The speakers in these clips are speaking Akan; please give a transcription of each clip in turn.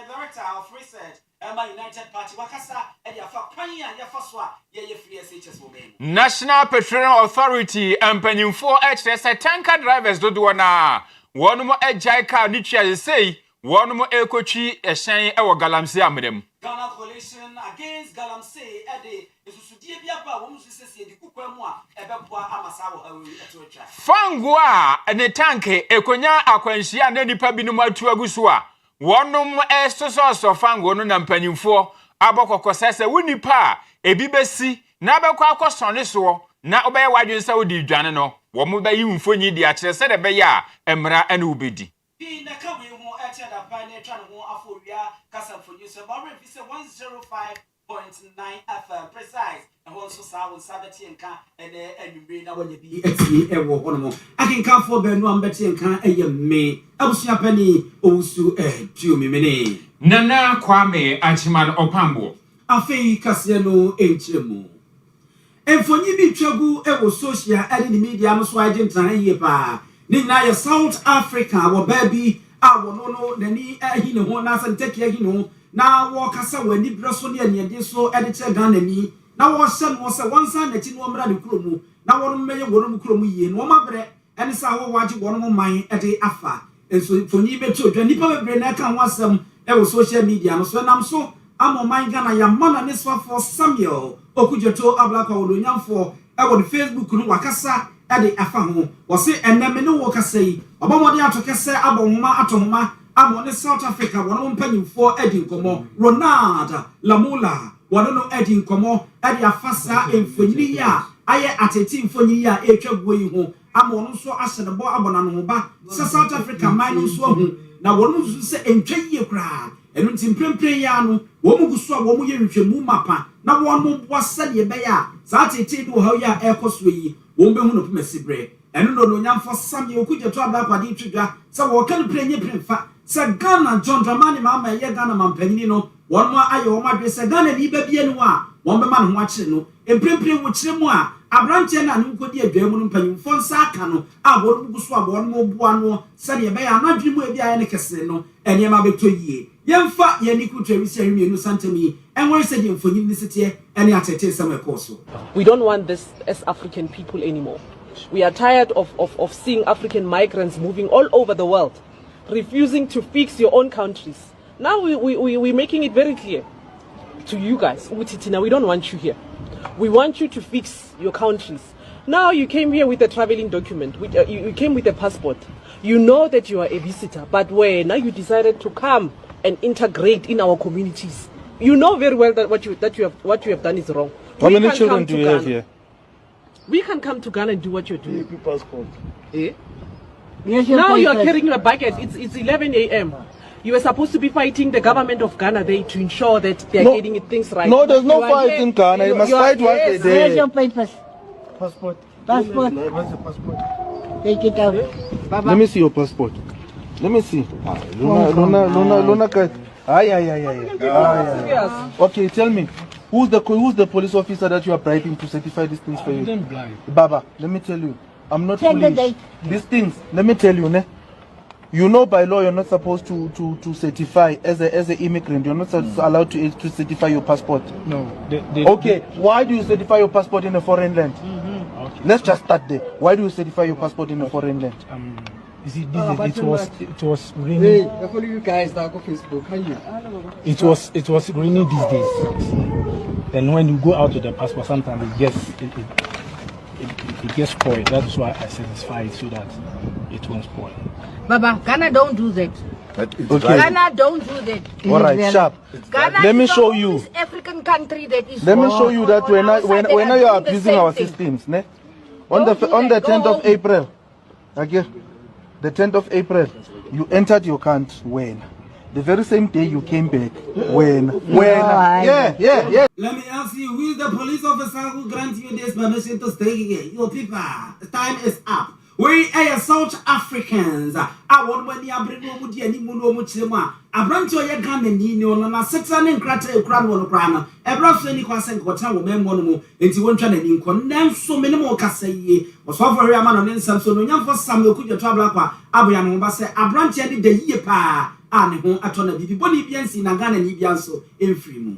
director of research Emma United Party Wakasa and Yafa Panya Yafaswa Ye free SHS women. National Petroleum Authority and Penin 4H tanker drivers do na one more Jaika Nicha say one more Ekochi a shine our Galamsey Amedem. Ghana coalition against Galamsey Eddie is Sudiaba, whom she says the Kukwamwa, Ebepua Amasawa, Fangua and a tanke Ekonya Aquensia and any Pabinuma Tuagusua. One more source of Fango and Penin 4 Aboko Cosessa Winnie Pa, a BBC, Nabaka Costoneso, now obey what you Saudi Janano, what would you funny the actual said a beya, Emra and Ubidi. Owia Kaseɛ for you, so Barbara, if it's 105.9 FM precise, and also sound Saturday and you bring out when you be one more. I can come for Benoit Betty and can a me. I was your penny also to me. Nana Kwame Anchiman Opambo. Afi Kaseɛ HMO. And for you be trouble, social and in the media, I'm so I didn't try pa. Nina South Africa, or baby. No, the knee, he no one as and take you now walk as a when the Brassonia near this so editor Ghana me. Now was son was a one son that you know Brady Krumu. Now one may one Krumu, no more bread, and it's our watching one more mine at the Afa. And so for Nibe children, Nipper brain, I can watch them ever social media. So I'm so I'm on my Ghana, young man, and this one for Samuel. Okujato Ablaka or for our Facebook Wakasa. Ade afaho wose eneme ne wo kasai obomode atokese abonhoma atonhoma amone South Africa wono mpanyimfo adi nkomo Ronald Lamula wono no adi nkomo ade afasa emfonyiri ya aye ateti mfonyiri ya etwaguo yi ho amono so asenebo abona no ba South Africa man so hu na wono so se entwaye kra enu ntimprempren ya no wo mu guso a wo mu ye nhwemu mapa na wono boasa de be ya sa ateti do ha ya ekoso yi wombe hu no pemesibre eno no nyamfo Samuel Okujeto Ablakwa twidwa se wo kan prenye premfa se Ghana John Dramani mama ye Ghana mampanyini no won mo aye wo madwe se Ghana ni babie no a won be ma no ho akire no emprempren wo kire mu a abranche na no nkodi adwa mu no mpanyimfo nsa aka no a wo guso a won mo boa no se de be ya anadwe mu e bia ne kese no ene ma beto yie yemfa ye ni kutwa wisi ahwemienu santami enwere se de mfonyi ni sete ene atete same koso. We don't want this as African people anymore. We are tired of seeing African migrants moving all over the world, refusing to fix your own countries. Now we're making it very clear to you guys, Utitina, we don't want you here. We want you to fix your countries. Now you came here with a traveling document. You came with a passport. You know that you are a visitor, but now you decided to come and integrate in our communities. You know very well that what you have done is wrong. How many children do you have here? We can come to Ghana and do what you're doing. Passport. Eh? Now you are carrying a bucket. It's 11 a.m. You were supposed to be fighting the government of Ghana there to ensure that they are getting things right. No, there's no fight in Ghana. You must fight what they do. Where's your papers? Passport. Passport. Where's the passport? Take it out. Let me see your passport. Let me see. Luna. Okay, tell me. Who's the police officer that you are bribing to certify these things for you? Baba, let me tell you. I'm not police. These things, let me tell you, you know by law you're not supposed to certify as an immigrant. You're not allowed to certify your passport. No. Okay, why do you certify your passport in a foreign land? Okay. Let's just start there. Why do you certify your passport in a foreign land? You see, it was raining. Hey, follow you guys that go Facebook. It was raining these days. Then when you go out with the passport, sometimes it gets spoiled. That's why I satisfy it so that it won't spoil. Baba, Ghana don't do that. Okay. Ghana don't do that. All right, sharp. Ghana let me show you. African country that is. Let me show you that when you are abusing our systems, on the 10th of April, okay, the 10th of April, you entered your country when. The very same day you came back. When? Yeah. Let me ask you, who is the police officer who grants you this permission to stay here? Your people, the time is up. We are South Africans. I want when you bring no mudi any muno muchema. I bring to your gun and you know, na setan and crater crown one crana. A brush any question quota will men one more into one channel in condemn so many more cassay. Was over a man on some so no young for some who could your trouble up. Abrian Mombasa, a branch any the year pa. ne ho atɔ na bibi bɔne bia nsi na Ghana ni bia nso emfiri mu.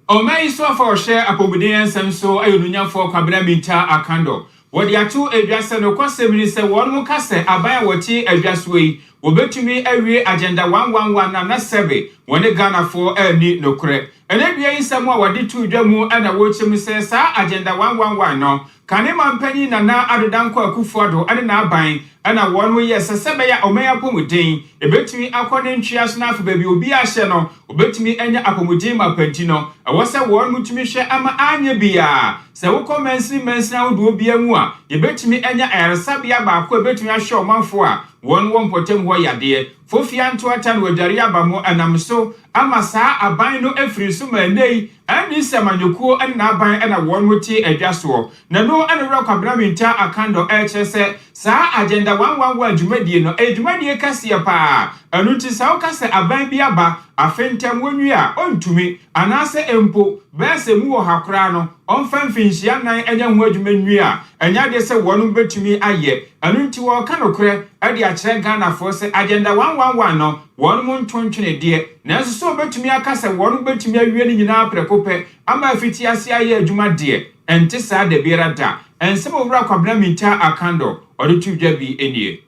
O mai so for share apobuden nsɛm so ayonunyafo kwabena minta akando. Wodi ato adwase no kwasɛmni sɛ wɔn mo kase aban wɔti adwaso yi wobetumi awie agenda 111 na sebe wɔne Ghana fo ani nokre. Ene bia nsɛm a wɔde to dwa mu ana wɔkyem sɛ saa agenda 111 no kane mampanyi na adodanko akufuado ane na aban ana wɔn wo yɛ sɛsɛbɛ ya ɔmɛya pomuden ebetumi akɔne ntwia so na afa baabi obi ahye no obetumi anya apomuden mapanti no ɛwɔ sɛ wɔn mutumi hwɛ ama anya bia sɛ wokɔ mansi ahodo bia mu a yebetumi anya ayresabea baako ebetumi ahwɛ ɔmanfo a wɔn wɔ mpɔtam hɔ yadeɛ fofia nto ata no wadware aba mu anam so ama saa aban no afiri so ma nei ani samanyokuo na aban na wɔn wote adwaso na no anwura kwabena minta akando ɛkyerɛ sɛ saa agenda 111 dwumadie no dwumadie kaseɛ pa anu nti saa kase aban bi aba afentam wonwi a ontumi anase empo bɛsɛ mu wɔ hakora no ɔmfa mfinhyia nan anya ho adwuma nwi a anya de sɛ wɔn betumi ayɛ anu nti wɔ ka nokre ɛde akyerɛ Ghana fo sɛ agenda 111 no wɔn mo ntontwene deɛ nanso so betumi aka sɛ wɔn betumi awie ne nyinaa prɛkopɛ ama afiti ase ayɛ adwuma deɛ ɛnte saa da biara da ɛnsɛm owura kwabena minta akando ɔde tu dwa bi enie.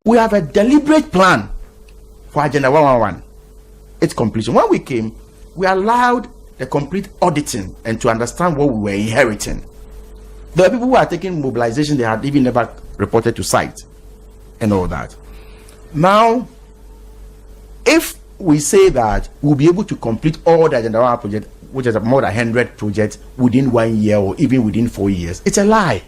We have a deliberate plan for agenda 111, its completion. When we came, we allowed the complete auditing and to understand what we were inheriting. There are people who are taking mobilization they had even never reported to site and all that. Now, if we say that we'll be able to complete all the agenda 111 project, which is more than 100 projects within 1 year or even within 4 years, it's a lie.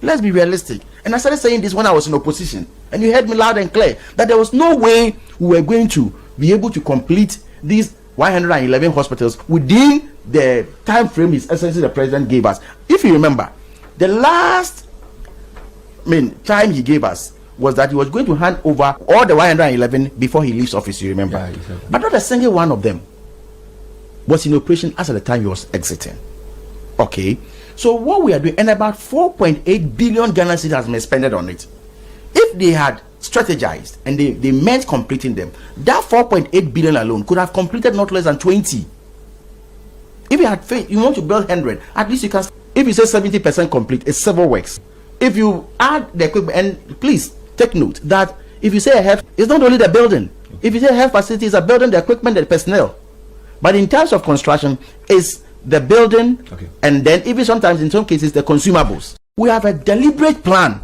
Let's be realistic. And I started saying this when I was in opposition, and you heard me loud and clear that there was no way we were going to be able to complete these 111 hospitals within the time frame his excellency the president gave us. If you remember, the last time he gave us was that he was going to hand over all the 111 before he leaves office, you remember? Yeah, exactly. But not a single one of them was in operation as at the time he was exiting. Okay, so what we are doing, and about 4.8 billion Ghana cedis has been spent on it. If they had strategized and they meant completing them, that 4.8 billion alone could have completed not less than 20. If you had faith, you want to build 100, at least you can. If you say 70% complete, it's civil works. If you add the equipment, and please take note that if you say a health, it's not only the building. If you say health facilities are building, the equipment, the personnel. But in terms of construction, it's the building, okay, and then even sometimes in some cases the consumables. We have a deliberate plan.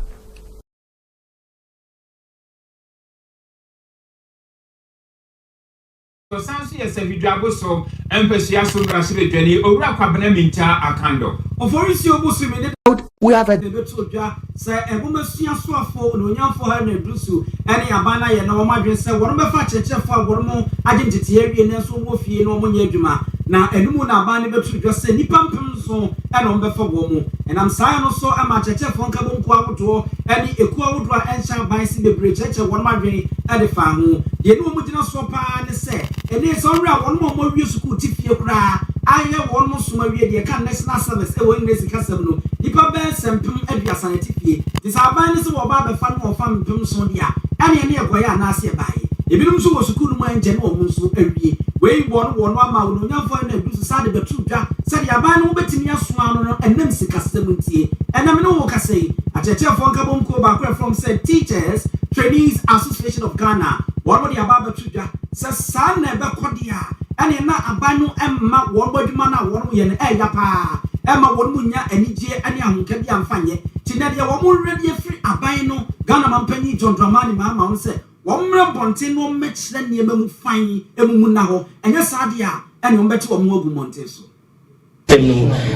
So sansi yes evidwabo so empesi so brasile dwani owura kwabena minta akando. Oforisi obusu me we have a debetodwa say ebomesua soafo no nyamfo ha na dusu ene abana ye na wo madwen say wono befa chechefo agworomo agentete awie ne so wo fie no mo nya adwuma na enumu na abana betodwa say nipa mpem so ene wo befa wo mu enam sai no so ama chechefo nka bonku awodo ene eku awodo ensha ban si bebre cheche wono madwen ede fa ho ye no mo gina so pa ne say ene so wura wono mo wie suku tifie kura aye wono so ma wie de kan national service e wo English kasem no nipa be sempem aduasa tifie disaban ne se wo ba be fa no fa mpem so dia ene ne ekoya na ase bae ebinum so wo suku no anje ne wo nso awie we wono ama wo nyamfo na dusu sade betu dwa sade aban no betimi asoa no enam sikasem ntie enam ne wo kasei achechefo nka bomko ba kra from said Teachers Trainees Association of Ghana wono dia ba betu dwa se sa na be kodia ene na aban no emma wo badwuma na wono ye ne eya pa Emma won munya anije ani ahunka bi amfanye tinade wo mo ready free aban no Ghana mampanyi John Dramani mama won se wo mre bonte no mechire niema mu fan emumu na ho enye sade a ene wo beti wo mo agu monte so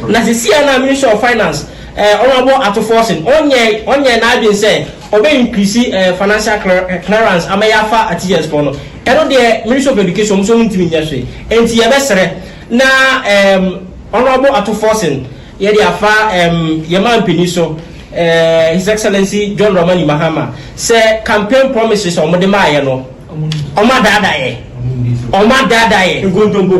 na sisia na Ministry of Finance honorable Atoforcing onye na adwin say obe increase financial clearance amayafa at years for no eno de Ministry of Education so ntimi nya hwe enti ye besere na honorable Atoforcing ye de afa yeman piniso His Excellency John Dramani Mahama say campaign promises omode maaye no omadadaye nkontombo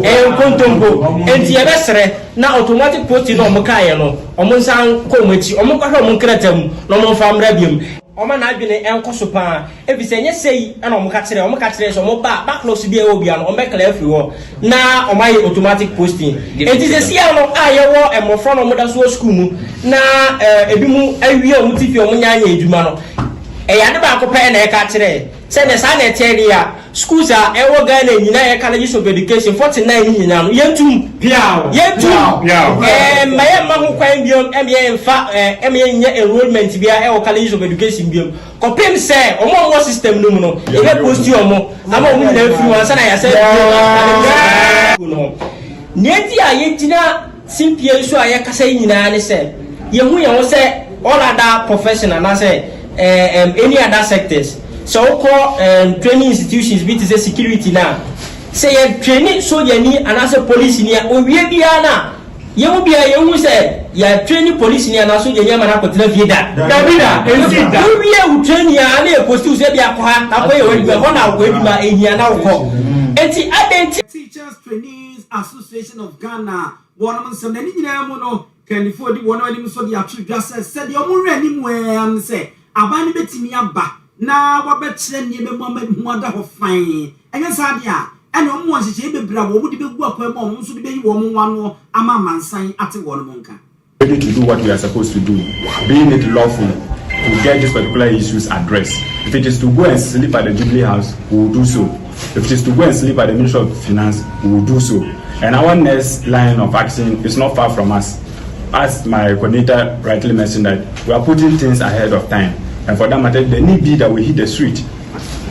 enti ye besere na automatic posting no omkaye no omonsan komachi omokahwe omonkratam no omfamra biam Oma na adwene enko so pa e bi se nye sei na omo ka kire so omo ba close bia obi an omo clear free wo na omo aye automatic posting enti se sia no aye wo emofro no omo da so school mu na ebi mu awie omo tifi omo nya anya eduma no e ya ne ba ko pe na e ka kire se ne sa na eteria schools are ewo Ghana nyina e colleges of education 49 nyina no yentum piao maye ma ho kwan biom eme mfa eme nya enrollment bia ewo colleges of education biom kopem se omo system no mu no e be post omo ama omo nyina free wan sana ya se no neti a yentina simpie so aye kasa nyina ne se ye hu ye wo se all other professional na se any other sectors so call training institutions be to say security now say you training soldier ni and as a police ni o wie bia na ye mu bia ye hu say ya training police ni and as soldier ni amana kotena vie da davida ensida o wie u training ya na e post u say bia ko ha na ko ye we bia ho na ko eduma ehia na ko enti identity Teachers Trainees Association of Ghana one man some ni nyina mu no kan for di one anim so di atu dwa say de o mu re anim am say abani betimi aba na wabetire nie be mo ada ho fan enye sade a ene omo nhyeche bebra wo budi begu akwa ma omo so de beyi wo mo wano ama mansan ate wo no monka ready to do what we are supposed to do, being it lawful to get these particular issues addressed. If it is to go and sleep at the Jubilee House, we will do so. If it is to go and sleep at the Ministry of Finance, we will do so. And our next line of action is not far from us. As my coordinator rightly mentioned, that we are putting things ahead of time. And for that matter, the need be that we hit the street,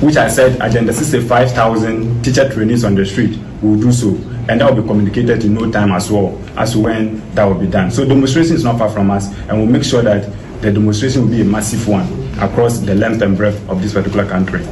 which I said, agenda 65,000 teacher trainees on the street, we will do so. And that will be communicated in no time as well as when that will be done. So demonstration is not far from us, and we'll make sure that the demonstration will be a massive one across the length and breadth of this particular country.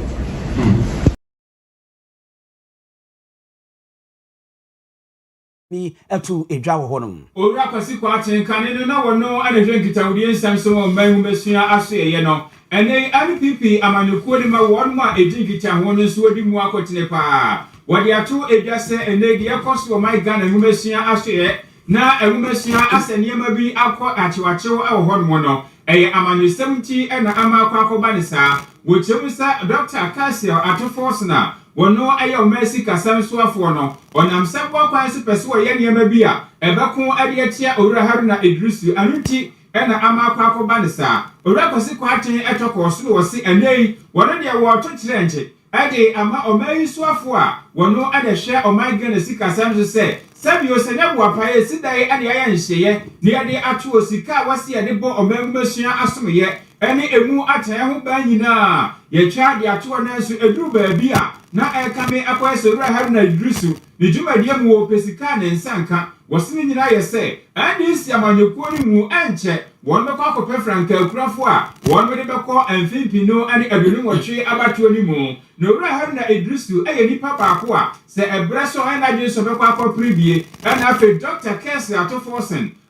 Me etu edwa wo honom owura kwasi kwa chenkane no na wono anehwe nkitawudi ensam so mo man mesua aso ye no ene NPP amanyekuo ni ma won ma edi nkita ho no so odi mu akotene pa wode ato edwase ene de ekoso my Ghana mesua aso ye na mesua aseniema bi akọ achiwachewo e wo honom no eye amanyesem ti na ama akọ akoba ne sa wo chemusa Dr. Kaseɛ atofo na wono ayo mercy kasam so afo no onam sebo kwan se pese wo ye niema bi a ebeko ade atia owura Haruna Idrisu anuti na ama akọ akoba ne sa owura kwasi kwaten etoko so wo se enei wono de wo to kirenche ade ama omayi so afo a wono ade hwe oman Ghana sikasam so se sabio senya bo apaye sidai ade aya nhye ne ade ato osika wase ade bo oman mesua asomye ene emu ataya ho ba nyina ye twa de ato na so eduru ba bi a na ekame akwese owura Haruna Idrisu ne dwumadie mu wo pesika ne nsanka wasini nyina ye se ande isi amanyekuo ni mu enche won be kwa kopɛ franka akurafo a won be bɛkɔ amfimpino ane adwene wɔtwe abatuo ni mu na owura Haruna Idrisu eye nipa baako a se ebre so ena dwe so bɛkɔ akɔpribie ana afi Dr. Kaseɛ atofo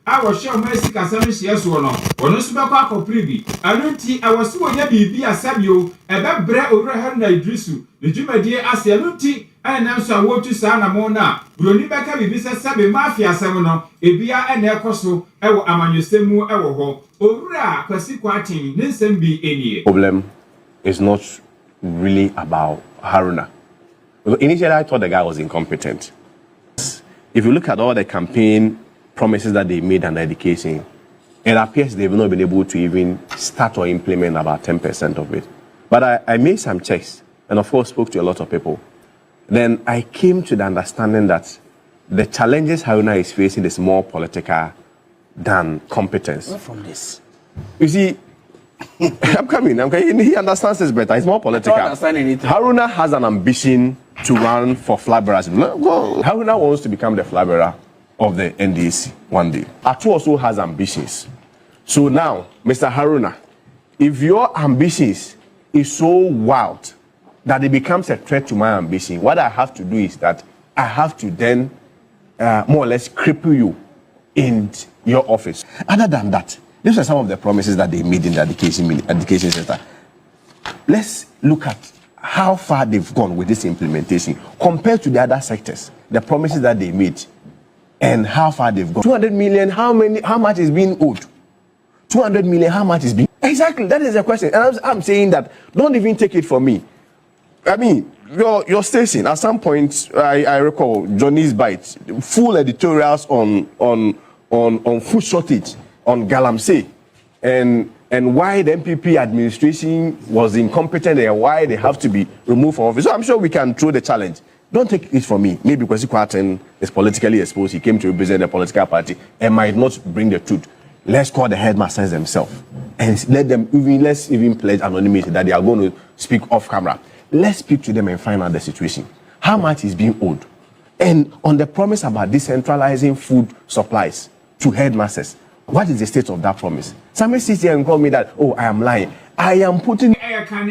a wɔhye omasi kasam hye so no wono so bɛkɔ akɔpribi anunti awɔse wonya bibi asabio ɛbɛbrɛ owura Haruna Idrisu ne dwumadie ase anunti ɛna nso a wotu saa na mo na broni bɛka bibi sɛ sabe mafia asɛm no ebia ɛna ɛkɔso ɛwɔ amanyosemu ɛwɔ hɔ owura kwasi kwaten ne nsɛm bi enie. Problem is not really about Haruna. Initially I thought the guy was incompetent. If you look at all the campaign promises that they made under education, it appears they've not been able to even start or implement about 10% of it. But I made some checks and of course spoke to a lot of people. Then I came to the understanding that the challenges Haruna is facing is more political than competence. Where from this? You see, I'm coming. He understands this better. It's more political. I don't understand anything. Haruna has an ambition to run for flag bearers. Haruna wants to become the flag bearer of the NDC one day. Atu also has ambitions. So now, Mr. Haruna, if your ambitions is so wild that it becomes a threat to my ambition, what I have to do is that I have to then more or less cripple you in your office. Other than that, these are some of the promises that they made in the education sector. Let's look at how far they've gone with this implementation compared to the other sectors, the promises that they made. And how far they've gone. 200 million, how much is being owed? 200 million, how much is being... Exactly, that is the question. And I'm saying that don't even take it from me. I mean, your station, at some point, I recall Johnny's Bites, full editorials on food shortage, on Galamsey, and why the MPP administration was incompetent and why they have to be removed from office. So I'm sure we can throw the challenge. Don't take it from me. Maybe because Kwateng is politically exposed, he came to represent a political party and might not bring the truth. Let's call the headmasters themselves and let's even pledge anonymity that they are going to speak off camera. Let's speak to them and find out the situation. How much is being owed? And on the promise about decentralizing food supplies to headmasters, what is the state of that promise? Somebody sits here and call me that, oh, I am lying. I am putting... and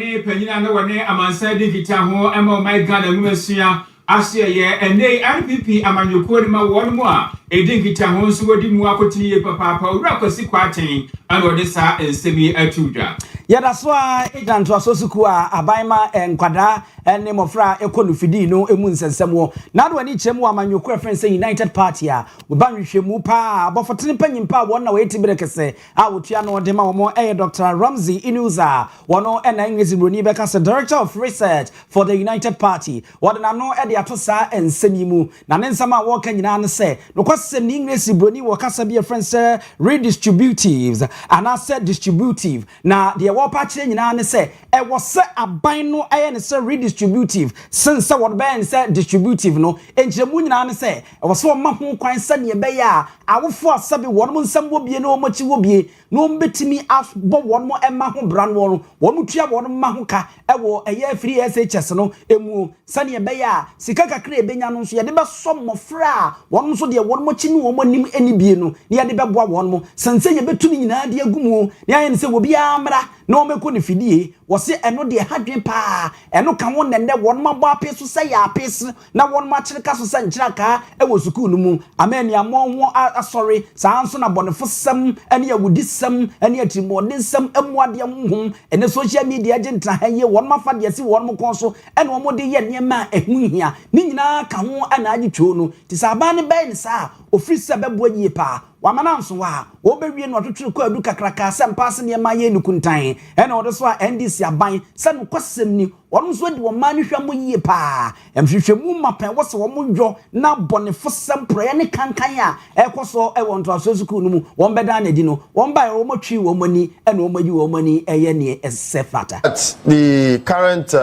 they RPP amanyoko ma one more e dinkita ho nso wodi mu akotini papa owura kwasi kwaten and wode sa ensemi atudwa yada so a ejanto asosuku a abanma enkwada ene mofra ekonufidi no emu nsensem na do ani kyem wa amanyoko reference United Party a we ban hwehwemu pa abofotene panyimpa won na weti berekese a wotua no de ma wo Dr. Ramsey Inuza wono ena English broni beka se Director of Research for the United Party wodena no e de atosa ensemi mu na ne nsama wo ka nyina ne se no kwasem ni English broni wo kasa be friends redistributives and I said distributive na de wo pa kire nyina ne se e wo se aban no aye ne se redistributive since what ben say distributive no enjemu nyina ne se e wo se ma ho kwan se ne be ya awofo asabe won mo nsam wo bie no machi wo bie no mbetimi abo won mo ema ho bran won won tua won ma ho ka e wo eye free SHS no emu se ne be ya sika kakra ebenya no so ye de be so mofra won so de won mo chi ni won mo nim eni bie no ne ye de be boa won mo sense ye betumi nyina de agumu ne aye ne se wo bia amra no meko ne fidie wo se eno de hadwen pa eno ka won nende won ma bo apeso se ya apese na won ma kyereka so se nkyira ka e wo sukuu no mu amani amo ho asori sa anso na bonefo sam ene ya wudisam ene atimodensam emuade honhom ene social media agenta haye won ma fa de si won mo kon so ene wo mo de ye niema ehunhia ni nyina ka ho ana agitwo no ti sa ba ne ben sa ofri se bebo yie pa wamananso wa wo bewie no atotwe ko adu kakraka se mpase ne ma ye nukuntan ene odo so a NDC aban se no kwasem ni won so de wo ma ne hwam yie pa emhwehwemu mapan wo se wo mo dwo na bonefo sem proye ne kankan a ekoso e won to asosuku no mu won beda na di no won bai wo motwi wo mani ene wo mayi wo mani eye ne esefata. The current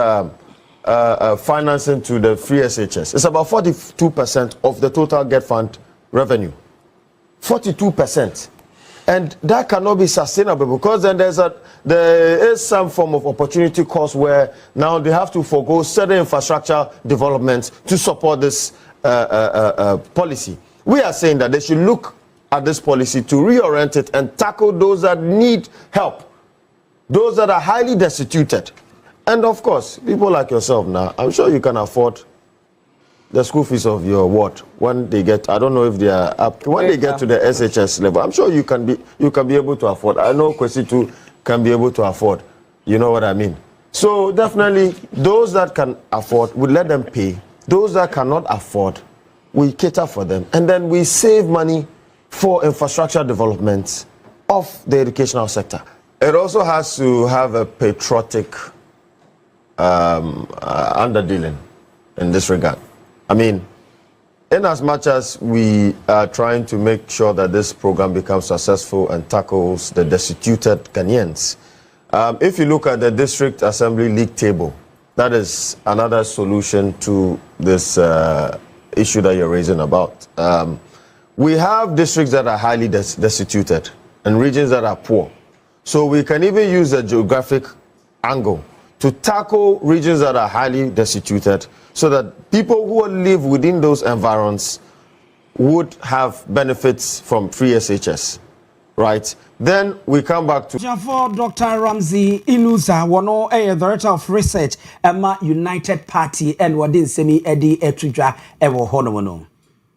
financing to the free SHS is about 42% of the total Get Fund revenue. 42%, and that cannot be sustainable because then there is some form of opportunity cost where now they have to forgo certain infrastructure developments to support this policy. We are saying that they should look at this policy to reorient it and tackle those that need help, those that are highly destituted, and of course people like yourself. Now I'm sure you can afford the school fees of your ward when they get, I don't know if they are up, when they get to the SHS level. I'm sure you can be able to afford. I know Kwesi too can be able to afford. You know what I mean? So definitely those that can afford, we let them pay. Those that cannot afford, we cater for them. And then we save money for infrastructure development of the educational sector. It also has to have a patriotic underdealing in this regard. I mean, in as much as we are trying to make sure that this program becomes successful and tackles the destituted Ghanaians, if you look at the district assembly league table, that is another solution to this issue that you're raising about. We have districts that are highly destituted and regions that are poor. So we can even use a geographic angle to tackle regions that are highly destituted so that people who live within those environs would have benefits from free SHS, right? Then we come back to Dr. Ramsey Inuza, one Director of Research at United Party and Wadin Semi Eddie Etridra Ewo Honomono.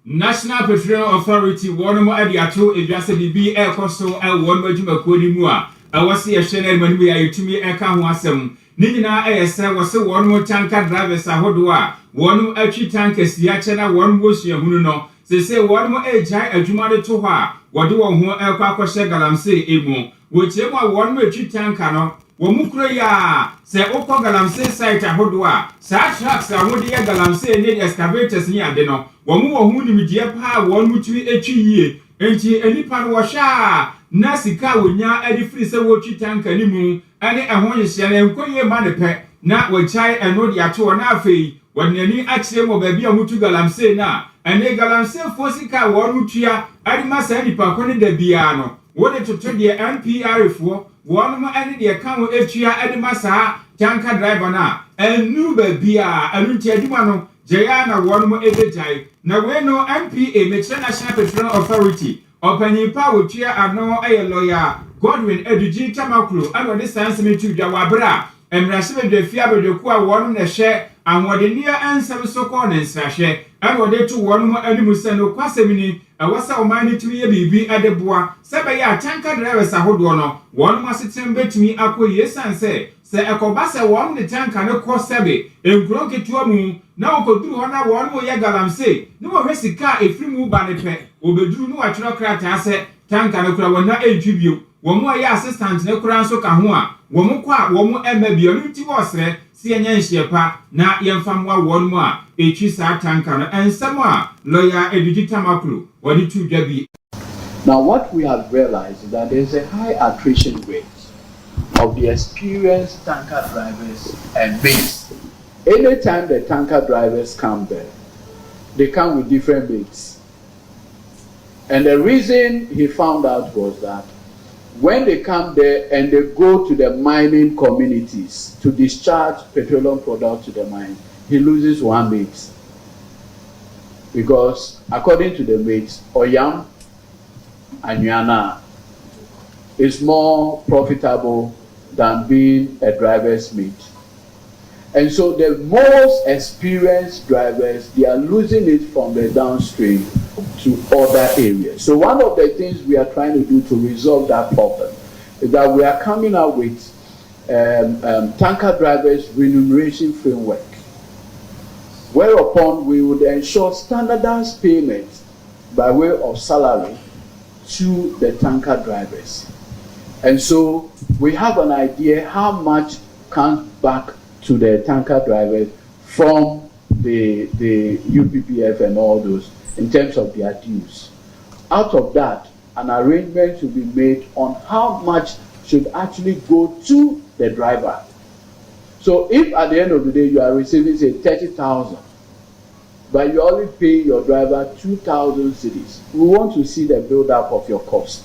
National Petroleum Authority, one more Adiato, if you say BB Air Coastal, and one more Juma Kodimua. I was here, Shannon, when we are to me, Eka Wasem. Nina ASA was one more tanker drivers a hodua, one more actually tankers, Yachana, one bush, Yahuno. They say one more age, I jumade to her. What do one more El Paco Galamse, Emo, wɔkyerɛ mu a wɔn mu etwi tanka no wɔn mu kuro ya sɛ wokɔ galamsey site ahodoɔ a saa trucks a wɔde yɛ galamsey ne excavators ne ade no wɔn mu wɔ ho nimdeɛ paa wɔn mu tumi etwi yie enti enipa no wɔhwɛ a na sika wonya ade firi sɛ wɔtwi tanka ne mu ɛne ɛho hyehyɛ na nkoyie ma ne pɛ na wɔkyae ɛno de ato na afei wɔn ani akyerɛ mu baabi a mutu galamsey na ɛne galamsey fo sika wɔn mu tua ade ma saa nipa ko ne da biara no wɔde toto deɛ NPR foɔ wɔn mo ɛne deɛ ka ho etua ade ma saa tanka driver na ɛnu baabi a ɛnu nti adwuma no gyaa na wɔn mo ebegyae na wei no MPA mekyerɛ National Petroleum Authority ɔpanyin pa wotua ano ɛyɛ lawyer Godwin Eduji Tamaklo ɛna ɔde saa nsɛm etu dwa wabra mmarahyɛ bedwafie abedwako a wɔn na hyɛ ahoɔdenneɛ ansɛm so kɔ ne nsrahwɛ ɛna ɔde to wɔn mo anim sɛ no kwasɛm ni ɛwɔ sɛ ɔman ne tumi yɛ biribi ɛde boa sɛ bɛyɛ a tanka drivers ahodoɔ no wɔn mo asetem betumi akɔ yie sɛ ɛkɔba sɛ wɔn de tanka ne kɔ sɛbe nkuro ketewa mu na wɔkɔduru hɔ na wɔn mo yɛ galamsey ne wɔhwɛ sika a efiri mu ba ne pɛ obeduru no wɔatwerɛ krataa sɛ tanka ne kora wɔn na entwi bio wɔn mo yɛ assistant ne kora nso ka ho a wɔn mo kɔ a wɔn mo ɛmɛ bio no ti wɔsrɛ si ɛnyɛ nhyeɛ pa na yɛmfa mmoa wɔn mo a etwi saa tanka no ɛnsɛm a lawyer Eduji Tamaklo wɔde tu dwa bi. Now what we have realized is that there is a high attrition rate of the experienced tanker drivers and mates. Anytime the tanker drivers come there, they come with different mates. And the reason he found out was that when they come there and they go to the mining communities to discharge petroleum products to the mine, he loses one mate. Because according to the mates, Oyam and Yana is more profitable than being a driver's mate. And so the most experienced drivers, they are losing it from the downstream to other areas. So one of the things we are trying to do to resolve that problem is that we are coming up with tanker drivers remuneration framework, whereupon we would ensure standardized payments by way of salary to the tanker drivers. And so we have an idea how much comes back to the tanker drivers from the UPPF and all those in terms of their dues. Out of that, an arrangement will be made on how much should actually go to the driver. So if at the end of the day you are receiving say 30,000, but you only pay your driver 2,000 cedis, we want to see the build-up of your cost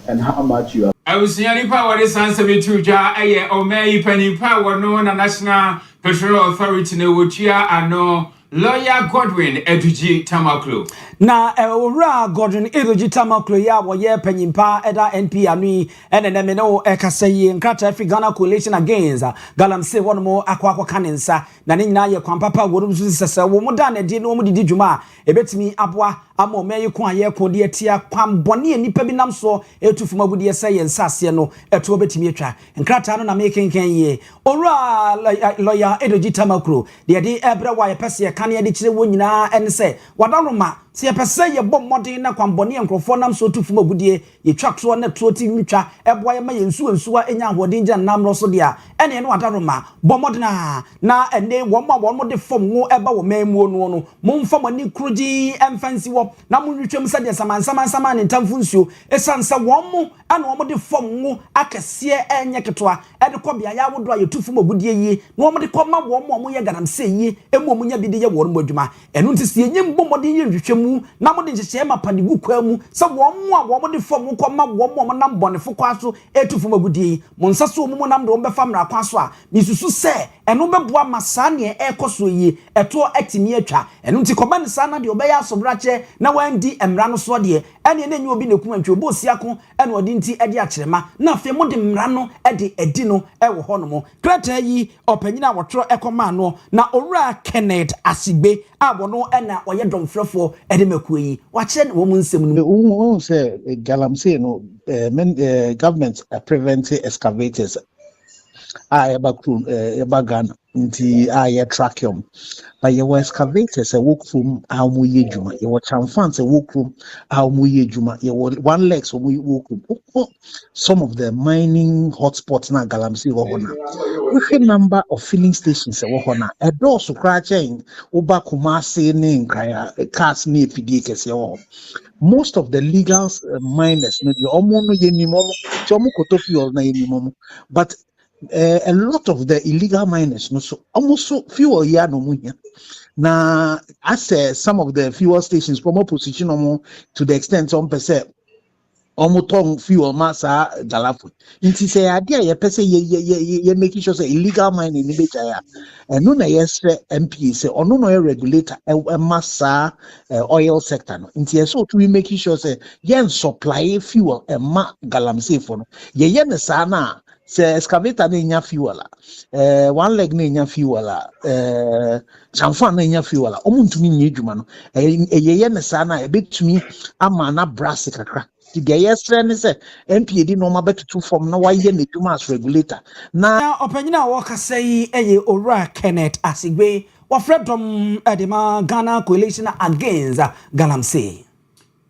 and how much you are. I was seeing power this answer me to ja or may penny power no na National Petroleum Authority ne wotia ano lawyer Godwin Eduji Tamaklo. Na owura Godwin Eduji Tamaklo ya woye panyimpa eda NP anui eneneme no Kaseɛ nkrata African Ghana Coalition Against galamsey wono akwa kanensa na ne nyina ye kwampapa worum so sese wo mo da na de no mo didi dwuma ebetimi aboa ama me yeko aye ko de atia kwambone anipa bi nam so etufuma bude ye sɛ nsase no eto obetimi atwa nkrata no na me kenken ye owura lawyer Eduji Tamaklo de ebra wa ye pese kan ye de kire wo nyina ene sɛ wadanoma se ye pese ye bom modern na kwambone nkrofo nam so tufuma bude ye twakso na to ti ntwa eboa ye ma ye nsuwa enya ahoden gya nam ro so de a ene no wadanoma bom modern na ene wo ma wo mo de fom wo eba wo mamu no momfa mani kruji emfansi wo na monwetwem sɛ de saman ne ntamfu nsuo esansa wo mo ana wo mo de fom wo akɛseɛ enye ketoa ede kɔ bia ya wodo a yetufu mogudie yi na wo mo de kɔ ma wo mo yɛ galamsey yi emu mo nya bi de yɛ wo no adwuma enu nti sie nyim bom modern yi nhwehwɛ mu na mo de nhyehyɛ ma panigu kwa mu sɛ wo mo a wo mo de fom wo kɔ ma wo mo nam bɔnefo kwa so etufu mogudie yi mo nsa so mo nam de wo bɛfa mra kwa so a misusu sɛ enu bɛboa masa ne ɛkɔso yi ɛto atimi atwa enu nti kɔba ne sa na de obɛyɛ asobrache na wandi emra no so de ene ne nyi obi ne kuma ntwe obo siako ene odi nti ede akyerema na afi mo de mra no ede edi no ɛwɔ hɔ no mo krata yi opanyina wotro ɛkɔma no na owura Kenneth Asigbe abono ɛna ɔyɛ domfrɛfo ede makuo yi wakyerɛ ne wo mu nsɛm no wo say galamsey no government prevent excavators eba Ghana nti tracheum but you excavators a work from how mu ye juma you chamfans a work from how mu ye juma you one legs so mu work some of the mining hotspots na galamsey wo hona we number of filling stations wo hona e do so kra chain oba Kumasi ne nkaya cars ne fidie kese wo most of the legal miners no the omo no ye nimomo ti omo kotofi na ye nimomo but a lot of the illegal miners no so almost so fuel ya no munya na as some of the fuel stations from position to the extent some percent tong fuel massa galafo nti say ade a ye pese ye making sure say illegal mining ni becha ya no na yes MP say ono no regulator massa oil sector no nti so to be making sure say yen supply fuel ma galamsey for no ye ne sa na say excavator na nya fuel one leg na nya fuel chamfan na nya fuel omuntumi nya adwuma no ye ne sa na e betumi ama na brass kakra the yesterday say MPD no ma betutu form na waye na adwuma as regulator na opanyina Owia Kaseɛ eye Owia Kenneth Asigbe wafredom edema Ghana coalition against galamsey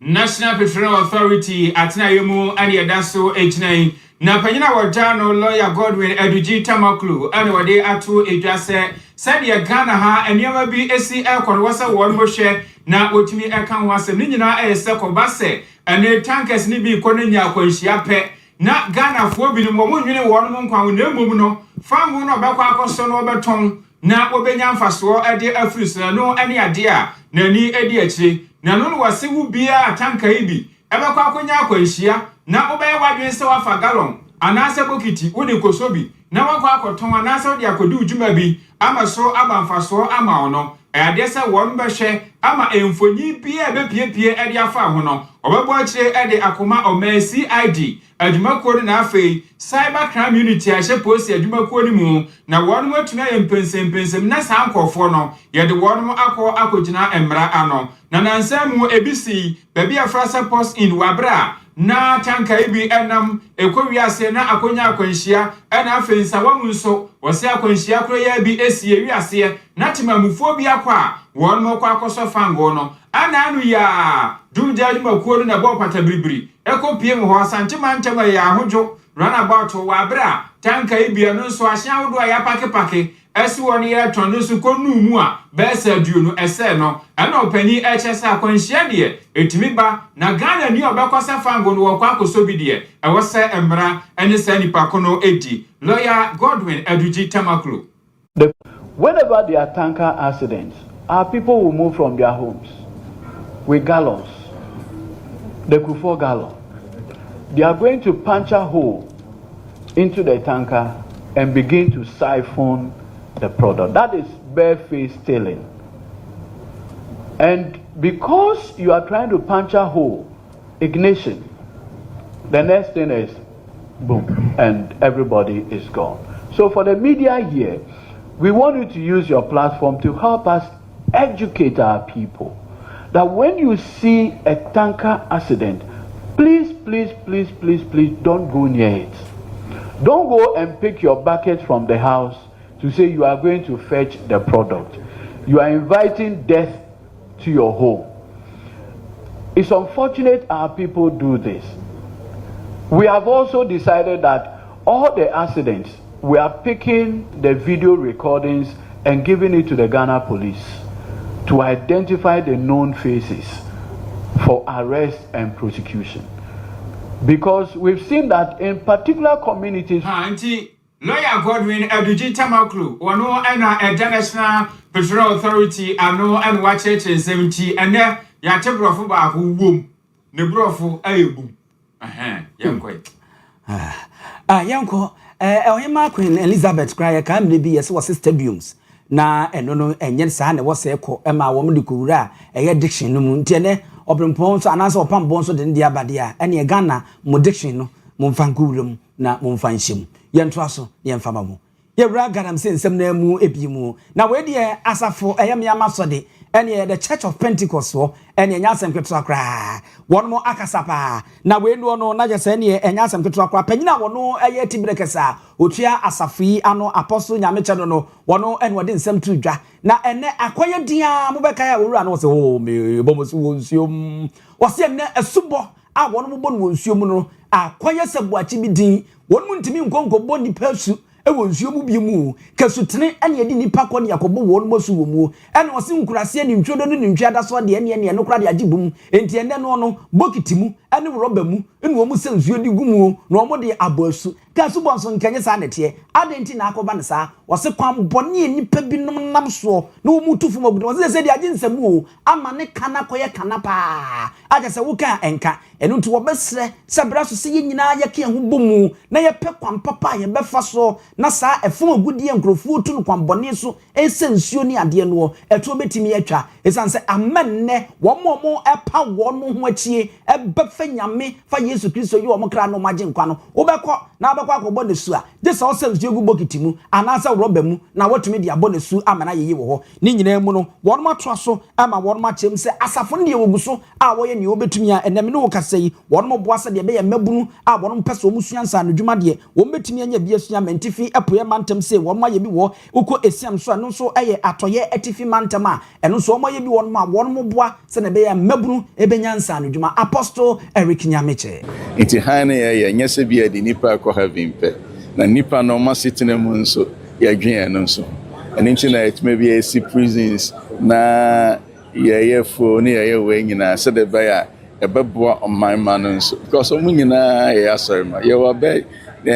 National Petroleum Authority atena yemu ani edaso ejnai na panyina wajano lawyer Godwin Eduji Tamaklu ani wade atu edwase said ye Ghana ha eniama bi esi wasa won mohwe na otumi eka ho asem ni nyina ese kobase ene tankers ni bi kono nya akwanhia pe na Ghana fo bi no mo nwene won mo nkwan na emom no fango no obekwa akoso no obeton na obenya mfaso ede afrisna no ene ade a na ni edi achi na no wase wu bia tanka ibi ebekwa akonya akwanhia na obeya wadwen se wafa gallon anase bokiti woni kosobi na wakwa akoton anase odi akodi ujuma bi ama so aba mfaso ama ono ade se won behwe ama emfonyi bia ebepiepie ede afa ho no obebo akire ede akoma oma CID adwumakuo na afei cyber crime unity ahye police adwumakuo ni mu na won mo atuma empensem na sankofo no ye de won mo akogina emra ano na nansam ebisi baby afrasa post in wabra na tanka ibi enam ekowiase na akonya akwanhia na afei nsawamu nso wose akwanhia kro ya bi esi ewiase na timamufuo bi akwa won mo kwa akoso fango no ana anu ya dumja makuo no na bo patabribri ekopie mo ho asantima ntama ya ahojo run about wabra tanka ibi no nso ahia wodo ya pake esi won ye ton no su konu mu a besa duonu ese no ana opani echese akwanhia de etimi ba na Ghana ni obekosa fango no wakwa akosobi de ewose emra ene sa nipa kono edi lawyer Godwin Eduji Tamaklu. Whenever there are tanker accidents, our people will move from their homes with gallons. They could 4 gallons. They are going to punch a hole into the tanker and begin to siphon the product. That is barefaced stealing. And because you are trying to punch a hole, ignition, the next thing is boom, and everybody is gone. So for the media here, we want you to use your platform to help us educate our people that when you see a tanker accident, please don't go near it. Don't go and pick your bucket from the house to say you are going to fetch the product. You are inviting death to your home. It's unfortunate our people do this. We have also decided that all the accidents, we are picking the video recordings and giving it to the Ghana police to identify the known faces for arrest and prosecution. Because we've seen that in particular communities. Lawyer Godwin Eduji Tamaklu, wano ena National Petroleum Authority ano and watch it in 70 and there ya tebrofu ba hu wom ne brofu ayebum yankoi yanko ohima Queen Elizabeth cry ka me bi yes was stadiums na eno no enye sa na wose ekọ ema wo de kowura eye diction no mu ntiene obrempon so anase opambon so de ndi abade a ene Ghana mo diction no mo mfankowuram na mo mfanhyem yentoa so yemfama mu yewura gadam se nsem na mu ebimu na we de asafo eyem yama so de ɛne the Church of Pentecost so ɛne nya asɛm ketewa kra wɔn mo akasa pa na we no no na just ɛne nya asɛm ketewa kra panyina wɔn ɛyɛ tibire kesa otua asafi ano apostle nyameche no wɔn ɛne wɔde nsɛm tu dwa na ɛnɛ akoye dia mo bɛka ya wɔwura no sɛ o me bomosu wonsuom wɔse ɛnɛ asubɔ a wɔn mo bɔ no wonsuom no akoye sɛ boakye bi din wɔn mu ntimi nkonkobo nipa su ewo nsuo mu bi mu kasutene ene yedi nipa kɔ ne yakobo wɔn mosu wɔ mu ene ɔse nkurase ne ntwodo ne ntwada so de ene no kra de agibum enti ene no bokiti mu ene roba mu ene wɔ mu sɛ nsuo di gumu na ɔmo de aboasu kasu bonso nkenye sa nete adenti na akoba ne sa wɔse kwam bɔne nipa bi nom nam so na wɔ mu tufu mabudu wɔse sɛ de agye nsɛm o ama ne kana kɔyɛ kana pa agye sɛ wo kan enka eno nti wɔbɛsrɛ sɛ bra so sɛ nyina yɛ ke ho bomu na yɛ pɛ kwam papa yɛ bɛfa so na saa efo agudie nkrofo tu no kwambɔne so ese nsuo ni ade no eto betimi atwa esan se amenne wo mo epa wo no ho achie ebefa nyame fa Yesu Kristo yi wo mo kra no magye nkwa no wo bekɔ na bekɔ akɔbɔ ne su a de se ose nsuo gu bokiti mu anasa roba mu na wotumi de abɔ ne su amana yeyi wo ho ni nyina mu no wo no mato so ama wo no machem se asafo ne wogu so a wo ye ne obetumi a enam ne wo kasa yi wo no boa se de be ye mabunu a wo no pese wo musua nsa no dwuma de wo betumi anya bia sua mentifi epoye mantem se wo no aye bi wo uko esiam so no so eye atoye etifi mantem a eno so wo aye bi wo no ma wo no boa se ne be ye mabunu ebenya nsa no dwuma Apostle Eric Nyameche iti hane ye nyese bia di nipa ko heaven pe na nipa no ma sitene mu nso ye dwen no nso eni nti na etime bia esi prisons na ye fo ne ye we nyina se de be ya ebeboa oman man nso because omu nyina ye asorma ye wa be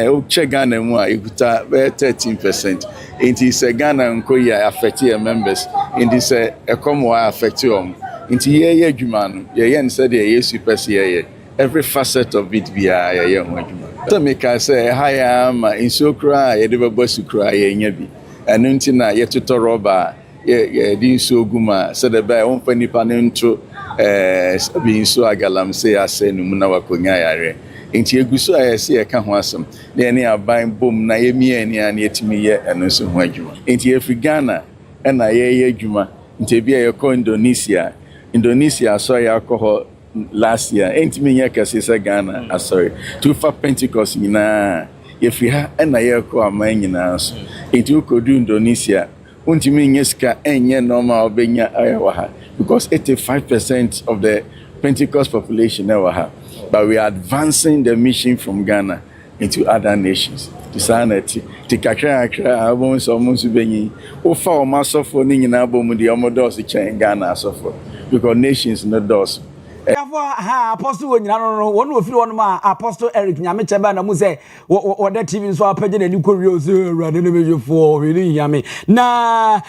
o check Ghana mu a ikuta be 13%. Inti se Ghana nko ya affect your members. Inti se ekomo affect you. Inti ye adwuma no ye nse de ye super ye every facet of it bia ye ho adwuma. So make I say higher ma inso kra ye de bebo su kra ye nya bi. Enu nti na ye toto roba ye di so guma se de ba on pani pa nto bi inso agalam se ase no mu na wakonya yare. Inti eguso ayese e ka ho asem na ene aban bom na yemi ani an yetimi ye eno so ho adwuma inti Africana na ye adwuma inti bia ye ko Indonesia so ya ko last year inti me ye kase se Ghana sorry to fa Pentecost nyina ye fi ha na ye ko aman nyina so inti ko do Indonesia unti me nyeska enye normal obenya ayewa ha because 85% of the Pentecost population ever have. But we are advancing the mission from Ghana into other nations. To sanity, to kakra abon so mo su benyi. O fa o ma sofo ni nyina bomu de omodos chen Ghana sofo because nations no dos. Apostle Wonyina no wonu ofiri wonu ma Apostle Eric Nyameche ba na mu se wo da TV so apage na ni korio so urade no mejefo we ni nyame na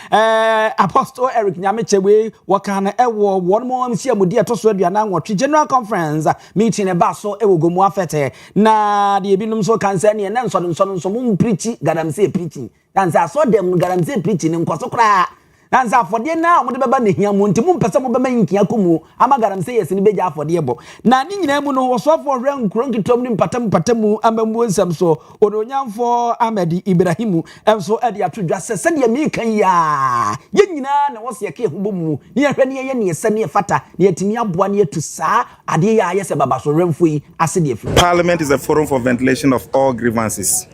Apostle Eric Nyameche we waka na ewo wonu mo amsi amudi etoso aduana nwotwe general conference meeting e ba so ewo gomu afete na de ebinum so kansa ne na nso mo preach garamse preaching kansa so dem garamse preaching nkoso kra nanza afode na mo de beba ne hia mo ntimu mpese mo bema nkia komu amagaram se yesi ni beja afode bo na ni nyina mu no wosofo hwe nkro nkitom ni mpatamu amambu nsam so odonyamfo Ahmed Ibrahimu enso ade atodwa se de mi kan ya ye nyina na wose ye ke hobomu ni hwe ne ye ne yesa ne fata ne yatimi aboa ne yatu saa ade ya yese baba so remfo yi ase de afi. Parliament is a forum for ventilation of all grievances.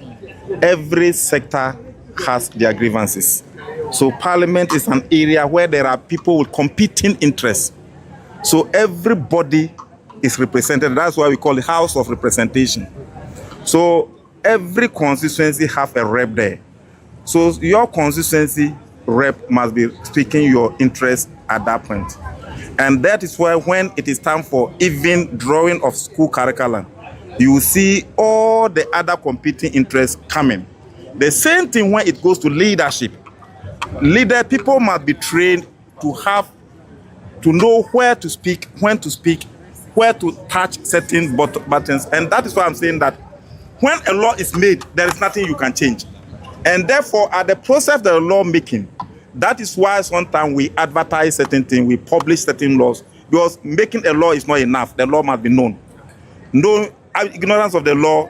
Every sector has their grievances. So Parliament is an area where there are people with competing interests. So everybody is represented. That's why we call it House of Representation. So every constituency have a rep there. So your constituency rep must be speaking your interest at that point. And that is why when it is time for even drawing of school curriculum, you will see all the other competing interests coming. The same thing when it goes to leadership. People must be trained to know where to speak, when to speak, where to touch certain buttons. And that is why I'm saying that when a law is made, there is nothing you can change. And therefore, at the process of the law making, that is why sometimes we advertise certain things, we publish certain laws, because making a law is not enough. The law must be known. No, ignorance of the law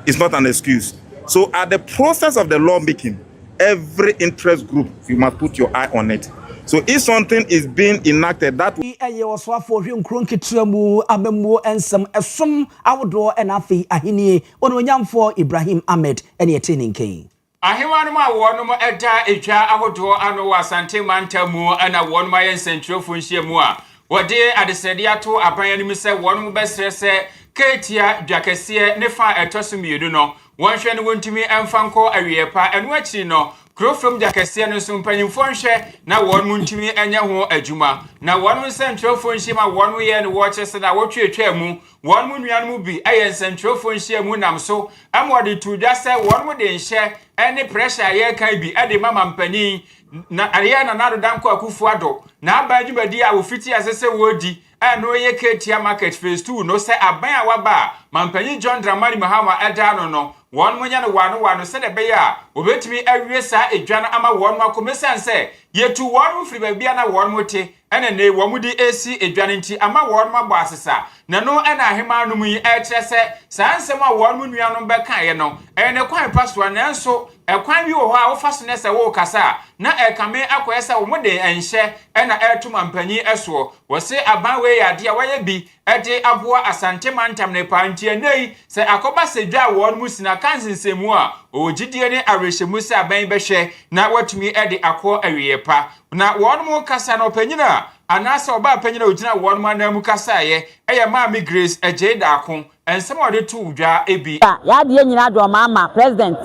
is not an excuse. So at the process of the law making, every interest group, you must put your eye on it. So if something is being enacted, that we also for him Krunkitramu, Abemu, and some Esum, Outdoor, and Afi, Ahini, Ononyam for Ibrahim Ahmed, and your training king. Ahiwanuma wonum eta etwa ahodo ano wasante mantamu ana wonuma yen central funhye mu a wode adesede ato apan se wonum besrese ketia dwakese ne fa etosumienu no wonhwe ne wontumi emfanko awiepa enu achi no krofrom dwakese no so mpanyimfo nhwe na wonum ntumi enya ho adwuma na wonum central funhye ma wonum ye ne wo chese na wotwetwa mu wonum nuanum bi ayen central funhye mu nam so amode tudwa se wonum de nhye any pressure ye kan bi ade mama mpani na ariana na do danko akufu ado na abadwumadi a ofiti asese wodi no ye ketia market phase 2 no se aban a waba mampani John Dramani Mahama eda no won munya no wano se de be ya obetimi awie sa edwana ama won makomesan se yetu won firi ba bia na won mote ene ne womudi AC edwane nti ama won mabọ asesa na no ena ahema no mu yi ekyese sansem a won mu nuanom be kan ye no ene kwan pastor na enso ekwan bi wo ho a wo fa so ne se wo kasa na ekame akoyesa wo mode enhye ena etu mampani eso wo se aban we ya de waye bi ede aboa asante mantam ne pantie nei se akoba sedwa won mu sina kansensemu a ogidie ne arehemu se aban behwe na watumi ede akọ awiepa na won mu kasa no panyina anasa oba panyina ogina won mu anamu kasa ye eye maami Grace ejeda akon ensem ode to udwa ebi ya de nyina do mama president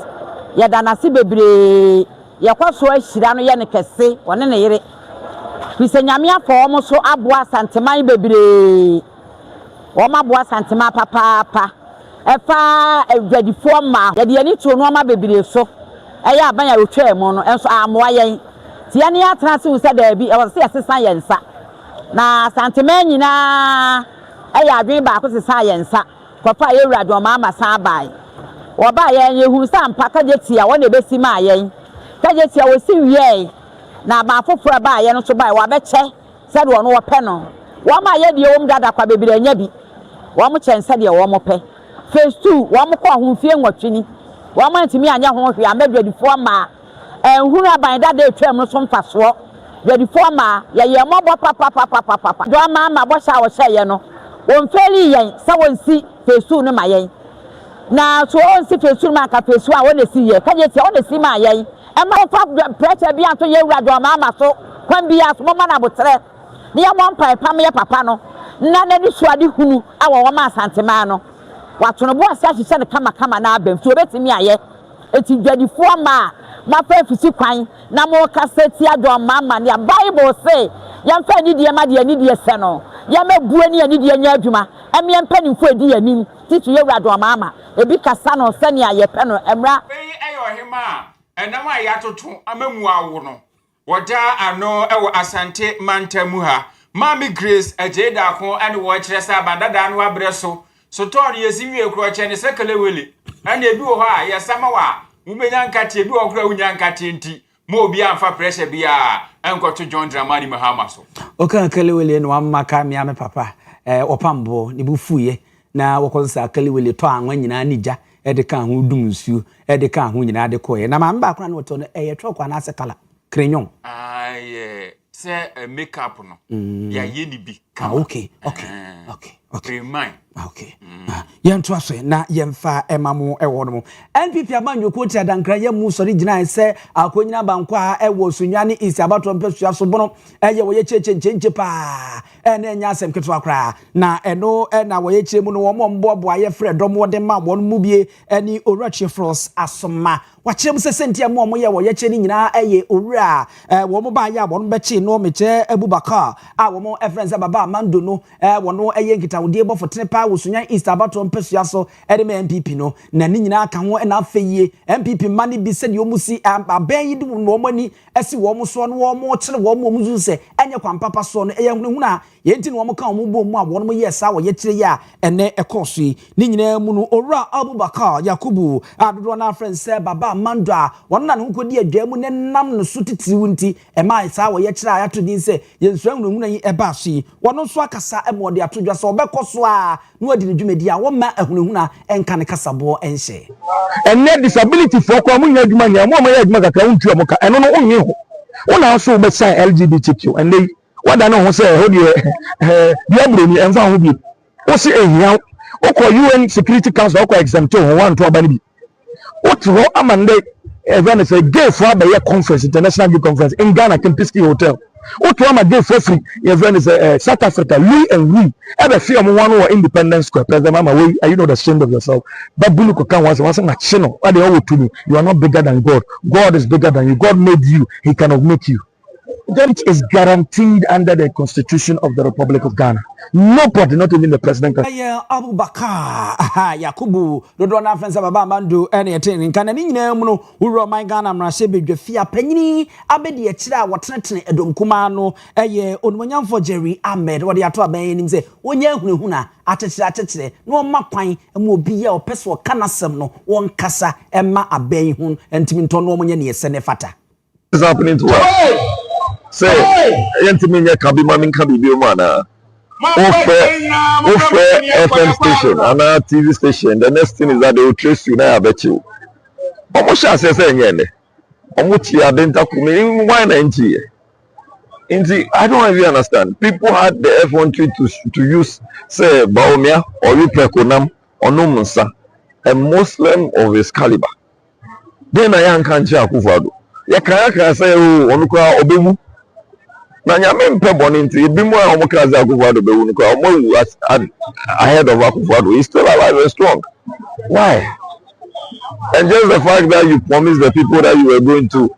ya danasi bebre ya kwaso ahira no ye ne kese wone ne yire fise nyame afọ omo so aboa santeman bebre o ma boa santema papa efa adwadifo ma ya de ani to no ma bebre so eya aban ya otwa mu no enso amoa yen tie ne atra se usa da bi e wo se asesa yensa na santeman nyina eya adwen ba ko sesa yensa papa ye wura do mama san bai wo ba yen yehu sampa ka je tia wo ne besi ma yen ka je tia wo si wie na ba foforo ba yen so bai wa be che se do no wo pe no wo ma ye de wo mdada kwa bebre anya bi wo mo chense de wo mo pe phase 2 wo mo ko ho fie nwatwini wo ma ntimi anya ho hwe amadwadifo ma enhuru aban dada etwam no so mfaso dwadifo ma ye mo bo papa do ma bo sha wo hye ye no won feli yen sa won si phase 2 no ma yen na so on si phase 2 ma ka phase 2 a won si ye ka je ti won si ma yen e ma fa pressure bi anto ye wura do ma so kwan bi aso mo ma na botre ne ya mo mpa pam ye papa no na na ni suade hunu a wo ma asantema no watono bo ase ahye ne kama na abem so obetimi aye eti dwadifo ma fa fisi kwan na mo kaseti ado mama ne Bible say ya fa ni die ma de ni die se no ya mabuo ni die nya adwuma eme mpanimfo edi yanim titu ye wura do mama ebi kasa no se ne aye pe no emra eyo hema enam aya toto amamu awo no woda ano ewo asante mantamu ha Mami Grace ejeda akon ane wo kyeresa abandada no abreso so ton yesi wie kro kye ne sekele wele ane ebi wo ha yesama wa mumenya nkate ebi wo kra unya nkate nti mo obi amfa pressure bia enkoto John Dramani Mahama so okan kele wele no amaka me ame papa opambo ne bufuye na wokonsa kele wele to anwa nyina nija ede kan ho dum nsuo ede kan ho nyina de koye na ma mba kra no to no yetro na ase kala krenyon aye say makeup no ya ye ni bi okay remind okay yento aso na yemfa emamo ewo no NPP amanjoko ti adankra ye mu sori gina se akonyina banko a ewo sunwane isi abato mpesua so bono eye wo ye cheche pa ene enya asem keto akra na eno na wo ye chire mu no wo mbobo aye fre dom wo de ma wo no mubie eni owrachi frost asoma wachire mu se sentia mo ye wo ye chire nyina eye owra wo mo ba ya wo no bechi no meche Abubakar a wo mo friends baba mando no wo no eye nkitawode bo fotene pa wo sunyan east abato mpesua so ede me MPP no na ni nyina aka ho na afeye MPP mani bi se de omusi aben yi du no mani esi wo mo so no wo mo kire wo mo muzu se enye kwampapa so no eye hunu na ye nti no wo mo kan wo bom mu a wo no ye sa wo ye kire ya ene ekoso yi ni nyina mu no owura Abubakar Yakubu adodo na friends se baba Manda won na no kodi adwa mu ne nam no so titiwu nti e mai sa wo ye kire a yato din se ye nsuan hunu yi e ba so yi wono so akasa e mo de atodwa so obekoso a no adi ne dwumedi a wo ma ahunahuna enka ne kasabo enhye enne disability for ko amunya adwuma nya mo ya adwuma kakra untu amoka eno no onye ho One also be say LGBTQ and they what I know say how the Bible and found who be what's a here UN Security Council or exempt one to abani what raw amande event is a gay for a conference international gay conference in Ghana Kempinski Hotel. What am I gay for free event is South Africa we and we ever feel one or Independence Square president mama way you know the shame of yourself but Buluko can once a channel what they all to me you are not bigger than God. God is bigger than you. God made you, he cannot make you. That is guaranteed under the Constitution of the Republic of Ghana. Nobody, not even the president. Abu Bakar, Yakubu, the Dona Fence of Babandu, and a tin in Cananina, who wrote my Ghana, Rasebe, Jafia Penny, Abedi, Chida, what Trenton, Edom Kumano, a year on one for Jerry Ahmed, what the Atua Bain him say, one year Huna, attached, no mapine, and will be your pestle canasum, no one cassa, and ma a bayhun, and Timinton woman, Senefata. What's happening to us? Say, Yentimina Kabiman Kabimana. Offer FM station and a TV station. The next thing is that they will trace you now, I bet you. How much I say, how much you are then talking me? Why 90? I don't even understand. People had the F-1 to use, say, Baumia or Yupekonam or Nomunsa, a Muslim of his caliber. Then I can't share Kufado. Yakaya say, oh, Onuka Obemu. Na nyame mpebon into ebimu a omokaza Akufo-Addo be wonu kwa omo ahead of Akufo-Addo. He's still alive and strong. Why? And just the fact that you promised the people that you were going to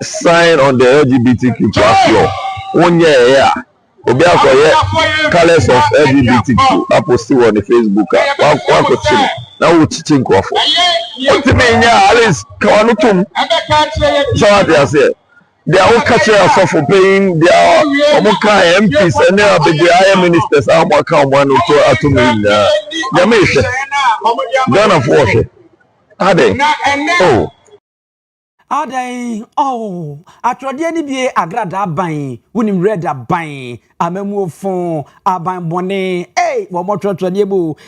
sign on the LGBTQ plus law 1 year, yeah. Obi akoye colors of LGBTQ apostle on the Facebook. Wa now we teaching kwafo. What me nya at least kawanu tum. So what they say. They are all catching us for paying their Omoka MPs and they are the ministers. I'm working one or two at me. Yamisha, Ghana for are they? Oh, are they? Oh, I tried any be a grada buying, winning red a buying, a memo phone, a buying bonnet. Hey, one more trotty.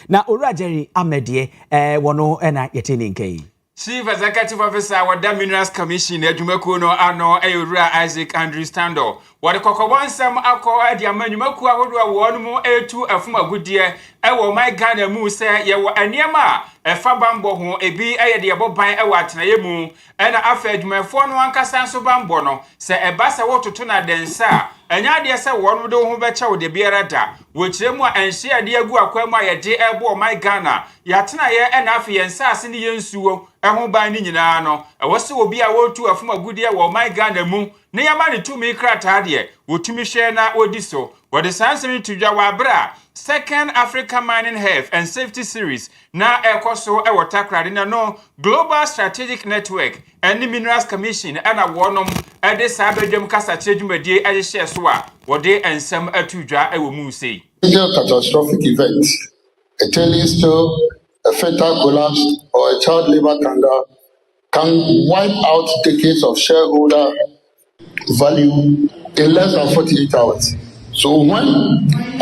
Now, Urajeri Amedie, one and I get in K. Chief Executive Officer with the Minerals Commission, Ejumekuno Ano Owia Isaac Andrew Stando. What the Cocowan Sam Ako Edia Manumakua one more A2 a Fuma good year. My Ghana Moo say, ye were a Niama, a Fabambo, who a be a diabo by a wat Naemu, and after my phone one Casanso Bambono, say a bassa water tuna den sa. And ya say one would do better with the beerata, which Remo and share dear Guaquema, a dear airbo, my Ghana, Yatina ye and Afi and Sass in the Yensuo, and who by Ninano, I was to be a word to a from a good year or my Ghana Moo, near money to me cratardia, would to me share na odiso, what is answering to Jawabra. Second African Mining Health and Safety Series, now Ecoso Ewatakradina no Global Strategic Network and the Minerals Commission and a warnum at the Sabajum Casa Chejumedi at the Sheswa, what they and some Atuja Ewumusi. Major catastrophic event, a tailing spill, a fatal collapse, or a child labor can wipe out decades of shareholder value in less than 48 hours. So when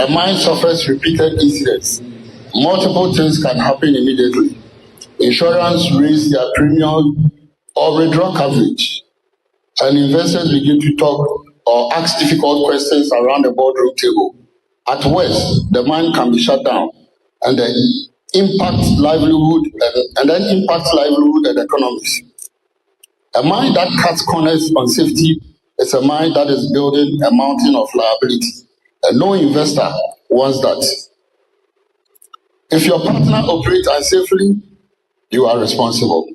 a mine suffers repeated incidents, multiple things can happen immediately. Insurance raise their premium or withdraw coverage, and investors begin to talk or ask difficult questions around the boardroom table. At worst, the mine can be shut down, and then impact livelihood and economies. A mine that cuts corners on safety is a mine that is building a mountain of liability, and no investor wants that. If your partner operates unsafely, you are responsible.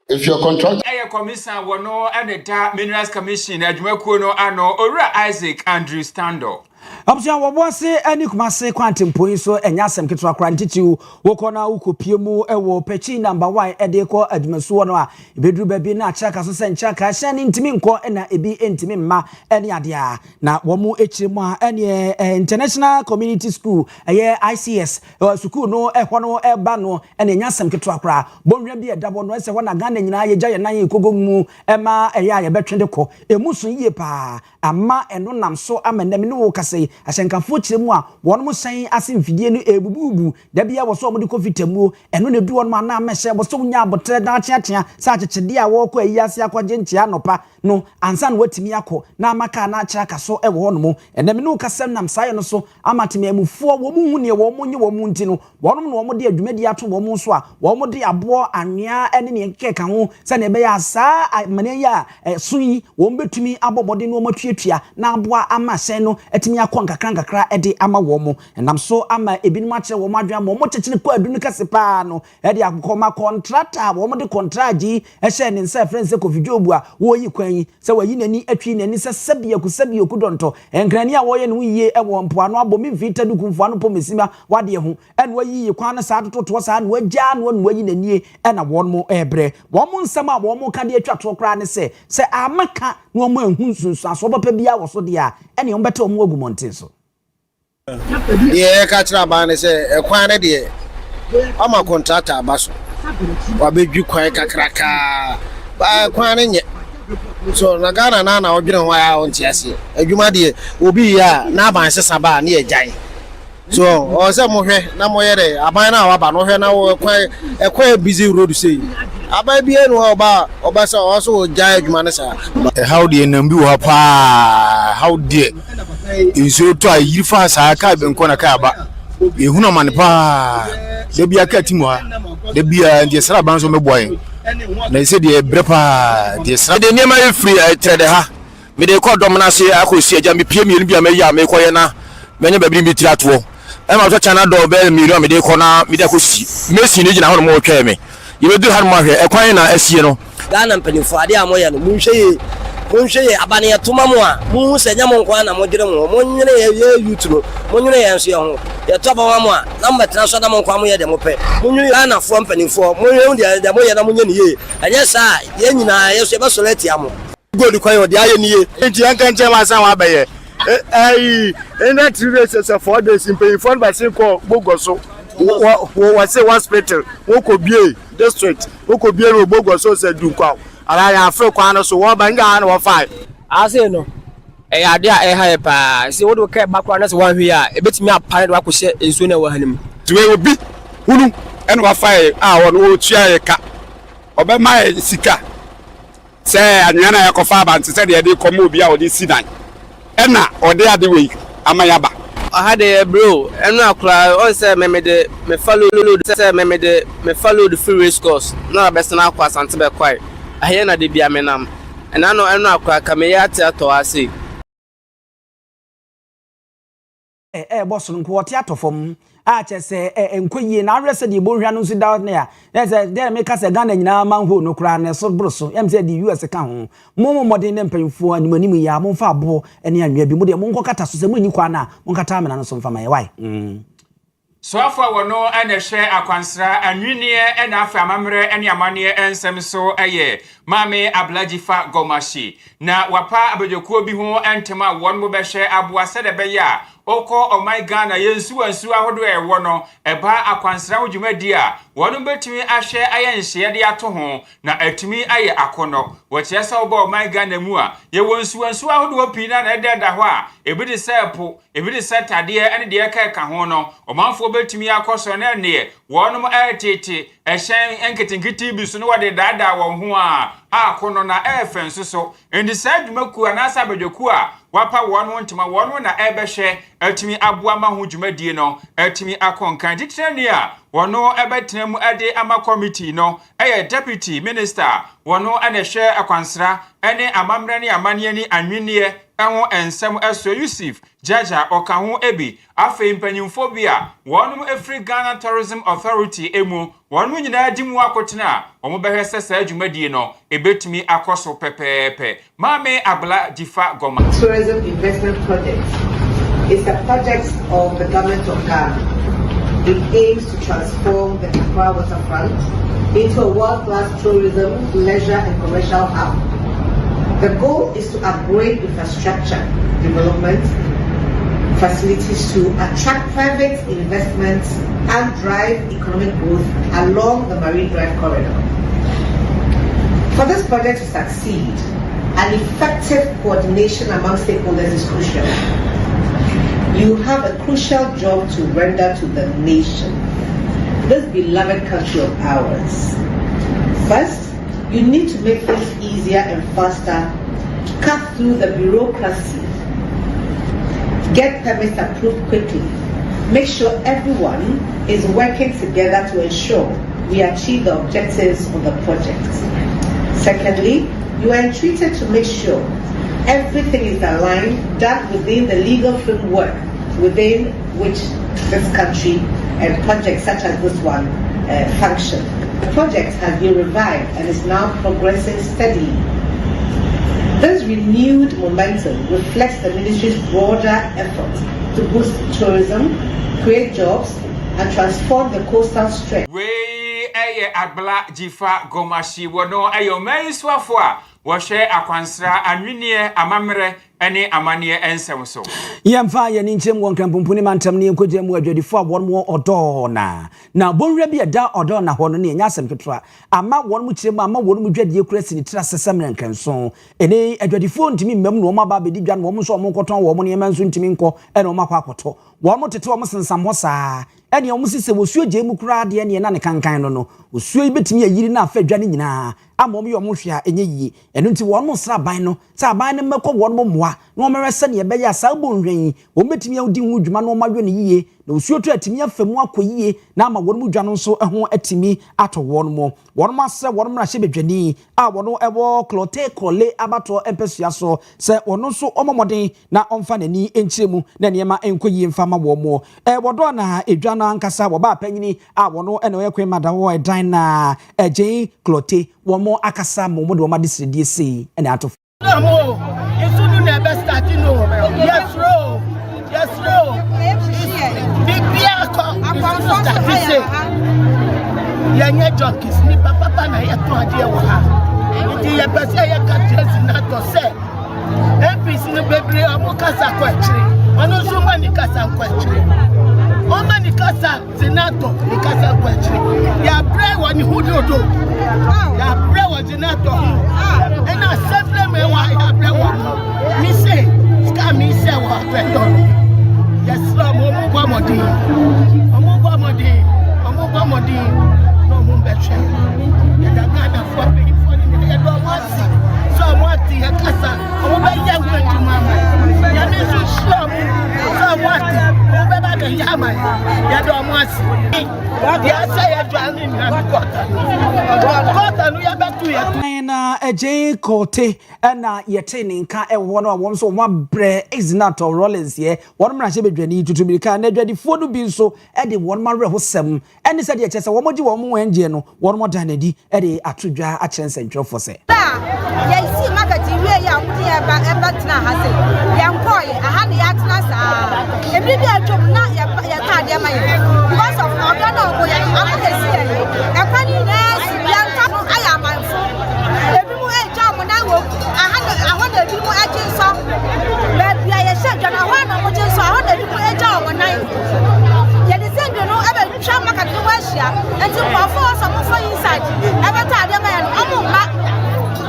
If your contract... Commissioner Wano and the Minerals Commission, Ejumekuno Ano Owia Isaac Andrew Stando. Option was any Kumase quantum point so and Yasam Kitra Quantity, Wokona Ukupimu, Ewo, Pechi number 1, Edeco, Edmasuana, Bedru Babina, Chaka, Chaka, Shanning Timinko, and a be intimima, any idea. Now, Womu Echima, any international community school, a year ICS, or Sukuno, Equano, Ebano, and in Yasam Kitra, Bonrabi, a double noise, one again, and I, Jaya Nai, Kugumu, Emma, a ya, a betrandeko, a Musu Yepa, a ma and no nam so am and no Kase. ahyenkafo kyerɛ mu a wɔn mo hyɛn ase mfidie no ebububu da bia wɔ so wɔn de kofitamuo ɛno na du wɔn ma na mɛhyɛ wɔ so nya abotre da akyeakyea sa akyekyede a wɔkɔ ayi ase akɔgye nkyea nopa no ansa na watimi akɔ na amaka na akyerɛ kaso ɛwɔ hɔ no mo ɛnam no kasɛm nam sae no so amatemi amufoɔ wɔn mu hu ne wɔn mo nye wɔn mu nti no wɔn no wɔn de adwumadi ato wɔn mu so a wɔn de aboɔ anwea ɛne ne keka ho sɛ na ɛbɛyɛ asa amane ya so yi wɔn betumi abɔbɔde no wɔn atuatua na aboa ama hyɛn no atimi akɔ nkakra ɛde ama wɔn mo ɛnam so ama ebinom akyerɛ wɔn adwuma wɔn kyekyere kɔ adunu kase paa no ɛde akɔma contractor wɔn de contract yi ɛhyɛ ne nsa friends kofidwobu a wɔyi kwan yi sɛ wɔyi nani atwi nani sɛ sabia ku dɔntɔ ɛnkrani a wɔyɛ no yie ɛwɔ mpoano abɔ mi vita du kumfoano pɔ mesima wade ho ɛna wɔyi kwan no saa tototo saa na wɔagya no wɔyi nani ɛna wɔn mo ɛbrɛ wɔn mo nsɛm a wɔn mo ka de atwa to kra ne sɛ amaka na wɔn mo ehu sunsun aso bɛpɛ bia wɔ so de a ɛne wɔn bɛtɛ wɔn agu mɔnten so deɛ ka kyerɛ aba ne sɛ ɛkwan ne deɛ ama contractor aba so wabɛdwi kwan kakraka ba kwan ne nyɛ so na Ghana na odwene ho a onti ase adwuma de obi ya na aban sesa ba na agyan so o se mo hwɛ na mo yɛ de aban na waba no hwɛ na ekwa busy road say aban bi enu oba se o so agyan adwuma ne sa how de nam bi wo pa how de inso to a yirifa sa ka benko na ka ba ehunu man pa de bia ka ti mo ha de bia de sra ban so meboy na ise de brepa de sra de nema e free trade ha me de ko dom na se akosi agya me pie mienu bia me ya me koye na menye babiri mi tirato e ma so chana do be mienu me de ko na me de akosi mesi ne gina ho mo twa me ye be du ha mo hwe e kwan na asie no Ghana mpanimfo ade a moyɛ no monhwɛ abane yɛtoma mo a monhu sɛ nyɛ mo nkwa na modwere mo monyene yɛ youth no monyene yɛn so yɛ ho yɛtɔ ba mo a na mbɛtena so na mo nkwa mo yɛ de mo pɛ monyene Ghanafoɔ mpanimfoɔ monhwɛ de moyɛ na monyɛ ne yie ɛnyɛ saa yɛn nyinaa yɛ so yɛbɛsɔre atia mo gold kwan ɔde ayɛ ne yie enti yɛnka nkyɛn ma san wa bɛyɛ ɛna 3 days sɛ 4 days mpanyimfoɔ no bɛsen kɔ bogo so wɔ se hospital wokɔ bie district wokɔ bie no bogo so sɛ dunkwa ala ya afre kwa no so wo banga na wo fai ase no e ade a e ha pa se wo do ka bakwa na se wan hwe a e betimi apare do akɔhye enso na wa hanim tuwe obi hunu ene wa fai a wo no tua ye ka obe mai sika se anwa na yakɔfa abante se de kɔma obi a odi sidan ena ode ade we amayaba ahade bro enu akura on say me follow the free race course na best na akwa sante be kwai ahe na de bia menam ena no enu akura kameya teato ase boss nko wote atofom a che se enkoyie na arese de bohwa no so da na ya se de me ka se Ghana nyina manho no kura na so broso em se de US ka ho mo modern ne mpanyfo animanim ya mo fa abo ene anwea bi mo de mo nkokata so se mo nyi kwa na mo nkata amena no so mfa maye why so afọ wono ene hwe akwansra anwinie ene afa amamre ene amane ensem so eye mame ablajifa gomashi na wapa abedwokuo bi ho entema won mo be hwe aboa se de be ya oko o my Ghana yensu ansu ahodo ewo no eba akwansra wodwumadi a wonu betumi ahwe ayenhye de ato ho na atumi aye akono wo kyesa oba o my Ghana mu a ye wonsu ansu ahodo pina na ededa ho a ebi de sepo ebi de setade ene de ka ho no o manfo betumi akoso na ne wonu mo etete ehyen enketinkiti bi so no wode dada won ho a akono na efenso so endi sadwumaku anasa abedwoku a wapa wonu ntema wonu na ebehwe atimi aboa ma ho dwumadie no atimi akonkan titrani a wonu ebetenam ade ama committee no deputy minister wonu anehwe akwansra ene amamre ne amane ni anwenie eho ensem eso Yusuf Jaja okaho ebi afe mpanyimfo bia wonu Afri Ghana Tourism Authority emu wonu nyina dimu akotena omo behwe sesa adwumadie no ebetumi akoso pepepe mame abla difa goma tourism investment project is a project of the government of Ghana. It aims to transform the Accra waterfront into a world-class tourism, leisure and commercial hub. The goal is to upgrade infrastructure development facilities to attract private investments and drive economic growth along the Marine Drive corridor. For this project to succeed, an effective coordination among stakeholders is crucial. You have a crucial job to render to the nation, this beloved country of ours. First, you need to make things easier and faster, cut through the bureaucracy, get permits approved quickly, make sure everyone is working together to ensure we achieve the objectives of the project. Secondly, you are entreated to make sure everything is aligned, done within the legal framework within which this country and projects such as this one function. The project has been revived and is now progressing steadily. This renewed momentum reflects the ministry's broader efforts to boost tourism, create jobs, and transform the coastal stretch. Agbala Jifa Gomashi wono ayo mai swafo a wo hwe akwansra anwenie amamre ene amane ensem so yemfa ye ni nchem won krampumpuni mantam ne nkogye mu adwadifo a won mo odona na bonwra bi eda odona ho no ne nya asem ketra ama won mu kirem ama won mu dwadie kurasi ni tra sesemre nkanso ene adwadifo ntimi mmam no ma ba bedi dwan wo mo so mo koton wo mo ne manso ntimi nko ene wo makwa akoto wo mo tete wo mo sensam ho saa ene wo mo sise wo suo je mu kura de ene na ne kankan no osuo ibetimi ayiri na afa dwane nyina amom yo mo hwea enye yi eno nti won mo sra ban no sa ban ne mekọ won mo moa no mo rese ne be ya sa bo nhwen wo betimi awdi hu dwuma no ma hwe ne yiye na osuo to atimi afamu akoyiye na ama won mu dwa no so ho atimi ato won mo ase won mra hye bedwani a won ebo klote kole abato empesua so se won so omomoden na omfa nani enchiremu na niema enkoyi mfa ma wo mo wodo na edwa na ankasa wo ba panyini a won ene ye kwema da wo edan na eje klote wo mo akasa mo de wo ma disidi ese ene ato Amo, isunu na be starting no. Yes, bro. Yes, bro. Bibia ko. Yanye junkies ni papa na yeto ade wo ha. Ndi ye pese ye ka tresi na to se. MPs ni bebre amu kasa ko akire. Ono so mani kasa ko akire. O mani kasa senator ni kasa ko akire. Ya bre woni hudodo. Ya bre woni senator. And I said, me why I bre woni. Me say, ska me say wa pedo. Yes, omo gwa modi. Omo gwa modi. Omo gwa modi. No mo betwe. Ya da Ghana for me for ni ya do wasi. So mo ati ya kasa. Omo be ya gwa jumama. Ya me so sham. So mo ati. Omo be ba be ya ma. Ya do mo wasi. Ya say ya jwani ni na kota. Kota no ya betu ya. Na eje kote na yete ne nka ewo no won so wa bre exinator rollins ye won mra hye bedwani tutumilika na adwadifo no bi nso e de won mare hosem ene se de ye chese won moji won mo wanje no won mo danadi e de atodwa a chense ntwofo se ya isi market we ya mudi e ba tna ha se ya nkoye aha ne ya tna sa ebi bi atwom na ya ta de ma ye because of order no go ya amade si e kwani na ya nta no aya manfo ebi mu eja mo na wo aha na ebi mu eji so be ya ye she jana ho na mo ji so aha na ebi mu eja mo na ye de send no ebe twa market no wa hia enti kwa for so mo for inside ebe ta de ma ya no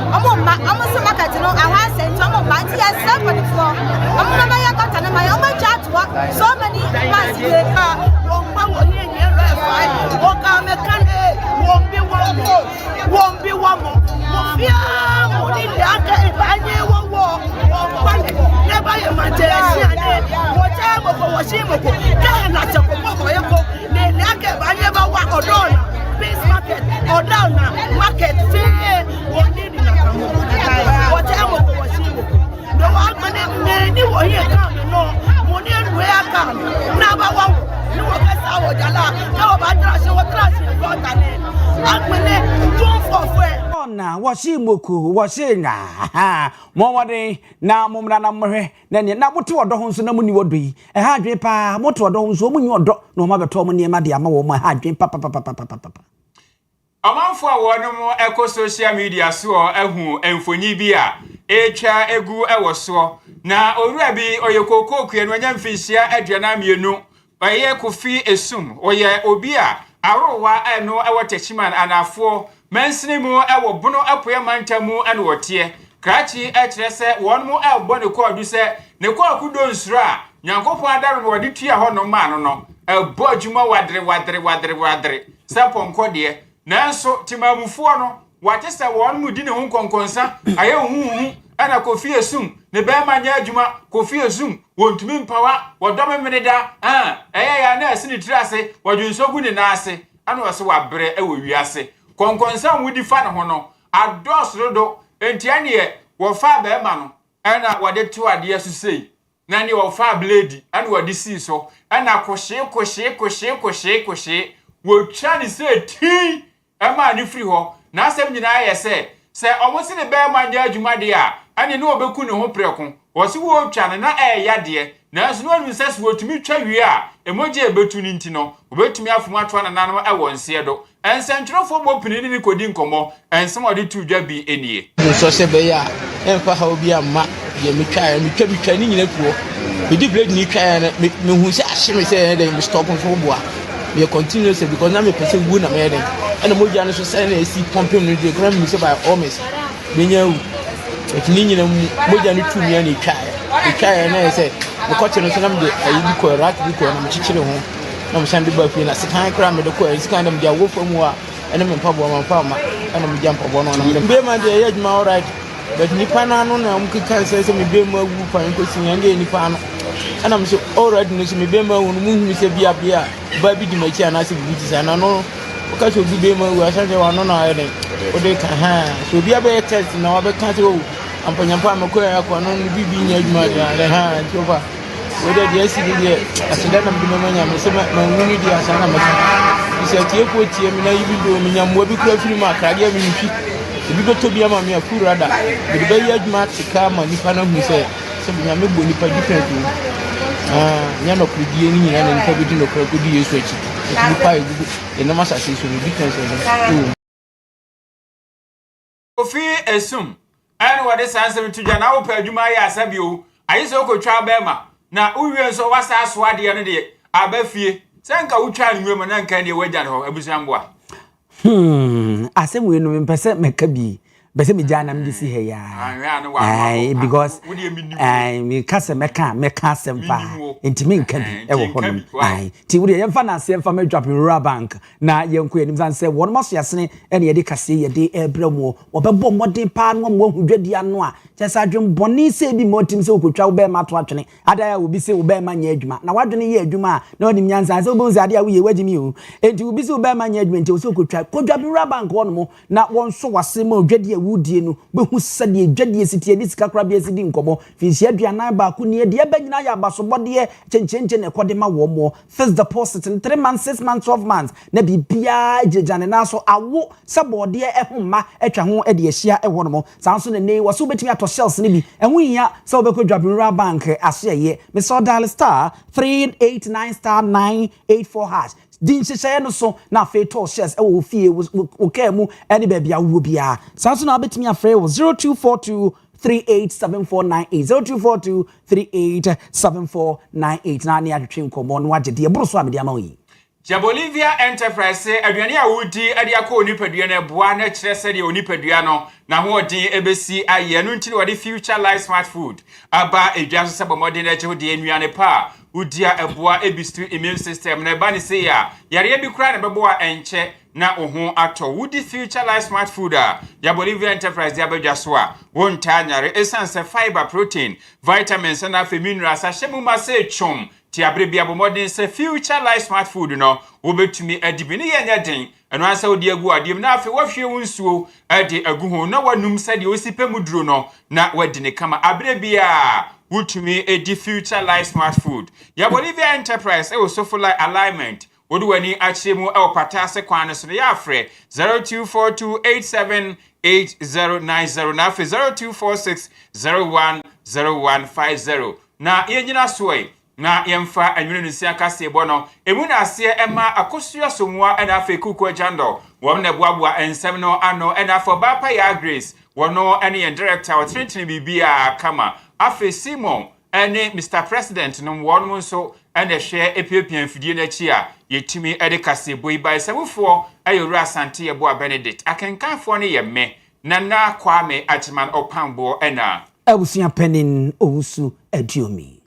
omo se market no aha se nti omo ba nti ya se for the floor omo na ma ya kota na ma ya omo chat wa so many pass dey wo pa wo ni ni ro e fa wo ka me kan wo bi wo mo fia mo ni le aka e ba nye wo pa ne ba ye ma je si ane wo cha mo ko wo si mo ko ka na che ko ye ko ne le aka ba nye ba wa odona peace market odona market fi wo ni na kamo wo cha mo ko wo si mo no wa mane ni wo ye ka no mo ni ru ya ka na ba wa ni wo ka sa wo jala na wo ba tra se wo tra se ko ta ne akmene tun fofo na washi moku washi nga mo wode na momra na mhwe na ne na moto odo ho nso na muni wodo yi e ha adwen pa moto odo ho nso munyi odo na ma beto mo niema de ama wo ma ha adwen pa amanfo a wono mo eko social media so ehu emfonyi bi a etwa egu ewo so na owura bi oyekoko kuenu anya mfinhia aduana mienu oye kofi esum oye obi a arowa eno ewo techiman anafo mensini mu ewo bono apoya mantamu ene wote krachi ekire se won mu elbo ne ko adu se ne ko akudo nsura nyankopon adare no wode tua ho no ma no ebo adwuma wadre sapon de nanso timamufuo no wate se won mu di ne ho konkonsa aye huhu ana kofi esum ne be ma nya adwuma kofi esum wontumi mpawa wodome meneda ya na asini tirase wadwunsogu ne na ase ana wose wabre e wo wiase konkonsa wudi fa ne ho no adosro do entiane ye wo fa be ma no ana wade tu ade asusei na ne wo fa blade ana wade si so ana kohye wo twa ne se ti ama ni free ho na asem nyina ye se omosi ne be ma nya adwuma de a ane ne obeku ne ho preko wo se wo twa ne na ya de na so no anu se wo tumi twa wie a emoje ebetu ni nti no obetumi afom atwa na nanom e wonse do ensentwerofo bo pini ni kodi nkomo ensem ode tu dwa bi enie so se be ya emfa ha obi amma ye metwa ni nyina tuo di blade ni twa na me hu se ahye me se dey me stop for boa me continue say because na me pese wu na me dey and moja no so say na esi pumping no dey gram me say by almost me nya etini nyina moja no tu me na twa na say me kote no so na me dey ayi bi ko rat bi ko na me chichire ho na me sande ba fi na sekan kra me dey ko esi kan na me dey wo famu a ene me pa bo ma pa ma ene me jam pa bo no na me be ma dey ya juma all right but nipa na no na mkika say me be ma wu pa nko sinya ndi nipa no ana me say all right no so me be ma wu no mu say bia ba bi di ma chi ana say bi ti say na no ka so bi be ma wu asa say wa no na ene o de ka so bia be test na wa be ka say o ampanyampa me ko ya ko no bi nya adwuma da ti ofa we de dey si dey aseda na bi ma nya me say ma nguni di asa na me say tie ko tie me na yi bi do me nya mo bi kura firi ma krade me nfi ebi go to bia ma me akura da be be ya adwuma tika ma nipa na hu say me nya me bo nipa different nya no kudie ni nya na nipa bi di no kura kudi Yesu echi nipa egugu e ma sase so ni different no Kofi esum and what is answer to Jana wo pa adwuma ya asabio ayiso ko twa ba ma na uwie so wasa asoa de no de abafie senka wo twa ne nwem na nka ne wagya ho abusamboa asem we no mpese meka bi bese me jana mdi si he ya because me kase meka sempa intimi nka bi e wo hono ti wuri ye mfa na se mfa me drop rural bank na ye nko enim san se won maso yasene ene ye de kase ye de ebramo obebo modin pa no mo hudwadi ano a chesa adwem boni se bi motim se okotwa wo be ma to atwene adaya obi se wo be ma nya adwuma na wadwene ye adwuma na onim nyansa se obonzi ade a wo ye wagimi o enti obi se wo be ma nya adwuma enti wo se okotwa kodwa bi rural bank wono mo na won so wase ma odwadi wudie no behu sade dwadie sitie di sika kra bia sidi nkomo finsi aduanan ba ku ne de ba nyina ya basobode chenchenche ne kode ma wo mo first deposit in 3 months 6 months 12 months na bibia jejane na so awo sabode ehuma atwa ho de ahia ewo mo sanso ne nei wo so betimi ato shells ne bi ehu hia se obekodwa rural bank aseye me so dial star 389 star 984 hash din hyehyɛ no so na feto shares e wo fie wo kemu ene ba bia wo bia sanso na betimi afrɛ wo 0242 387498 0242387498 na ne atwetwe nkomo no agye de eboro so amede ama yi Bolivia Enterprise aduane a wodi ade akọ onipadua na boa na kyerɛ sɛ de onipadua no na ho odin ebesi aye no ntini wode future life smart food aba edwa so sɛ bomode na kyerɛ de anuane pa udia eboa ebistri immune system na ba ne se ya yare bi kura na beboa enche na oho ato wudi future life smart food ya Bolivia Enterprise ya bedwa so a wonta nyare essence fiber protein vitamins na minerals a hyemu ma se chom ti abrebia bomodin se future life smart food no wobetumi adibini ye nyeden eno ansa odi agu adiem na afi wahwe wonsuo ade agu ho na wanum sade osipe muduro no na wadi ne kama abrebia wutumi edi future life smart food ya Bolivia Enterprise so for like alignment wodwani achemu patase kwane so ya afre 0242878090 na afi 0246010150 na yenyina soe na yemfa anwene no sia kase bo no emu na ase ema akosua somua ena afi kuku ajando won na boaboa ensem no ano ena afọ bapa ya Grace wono ene yen director wa trentini bibia kama afi Simon ene Mr President no won nso ene hwe epiepia mfidie na chi a yetimi ede kase boy by semufo ayewura asante ye bo Benedict akenkanfo ne ye me nana Kwame Achiman Opambo ena abusia penin owusu adiomi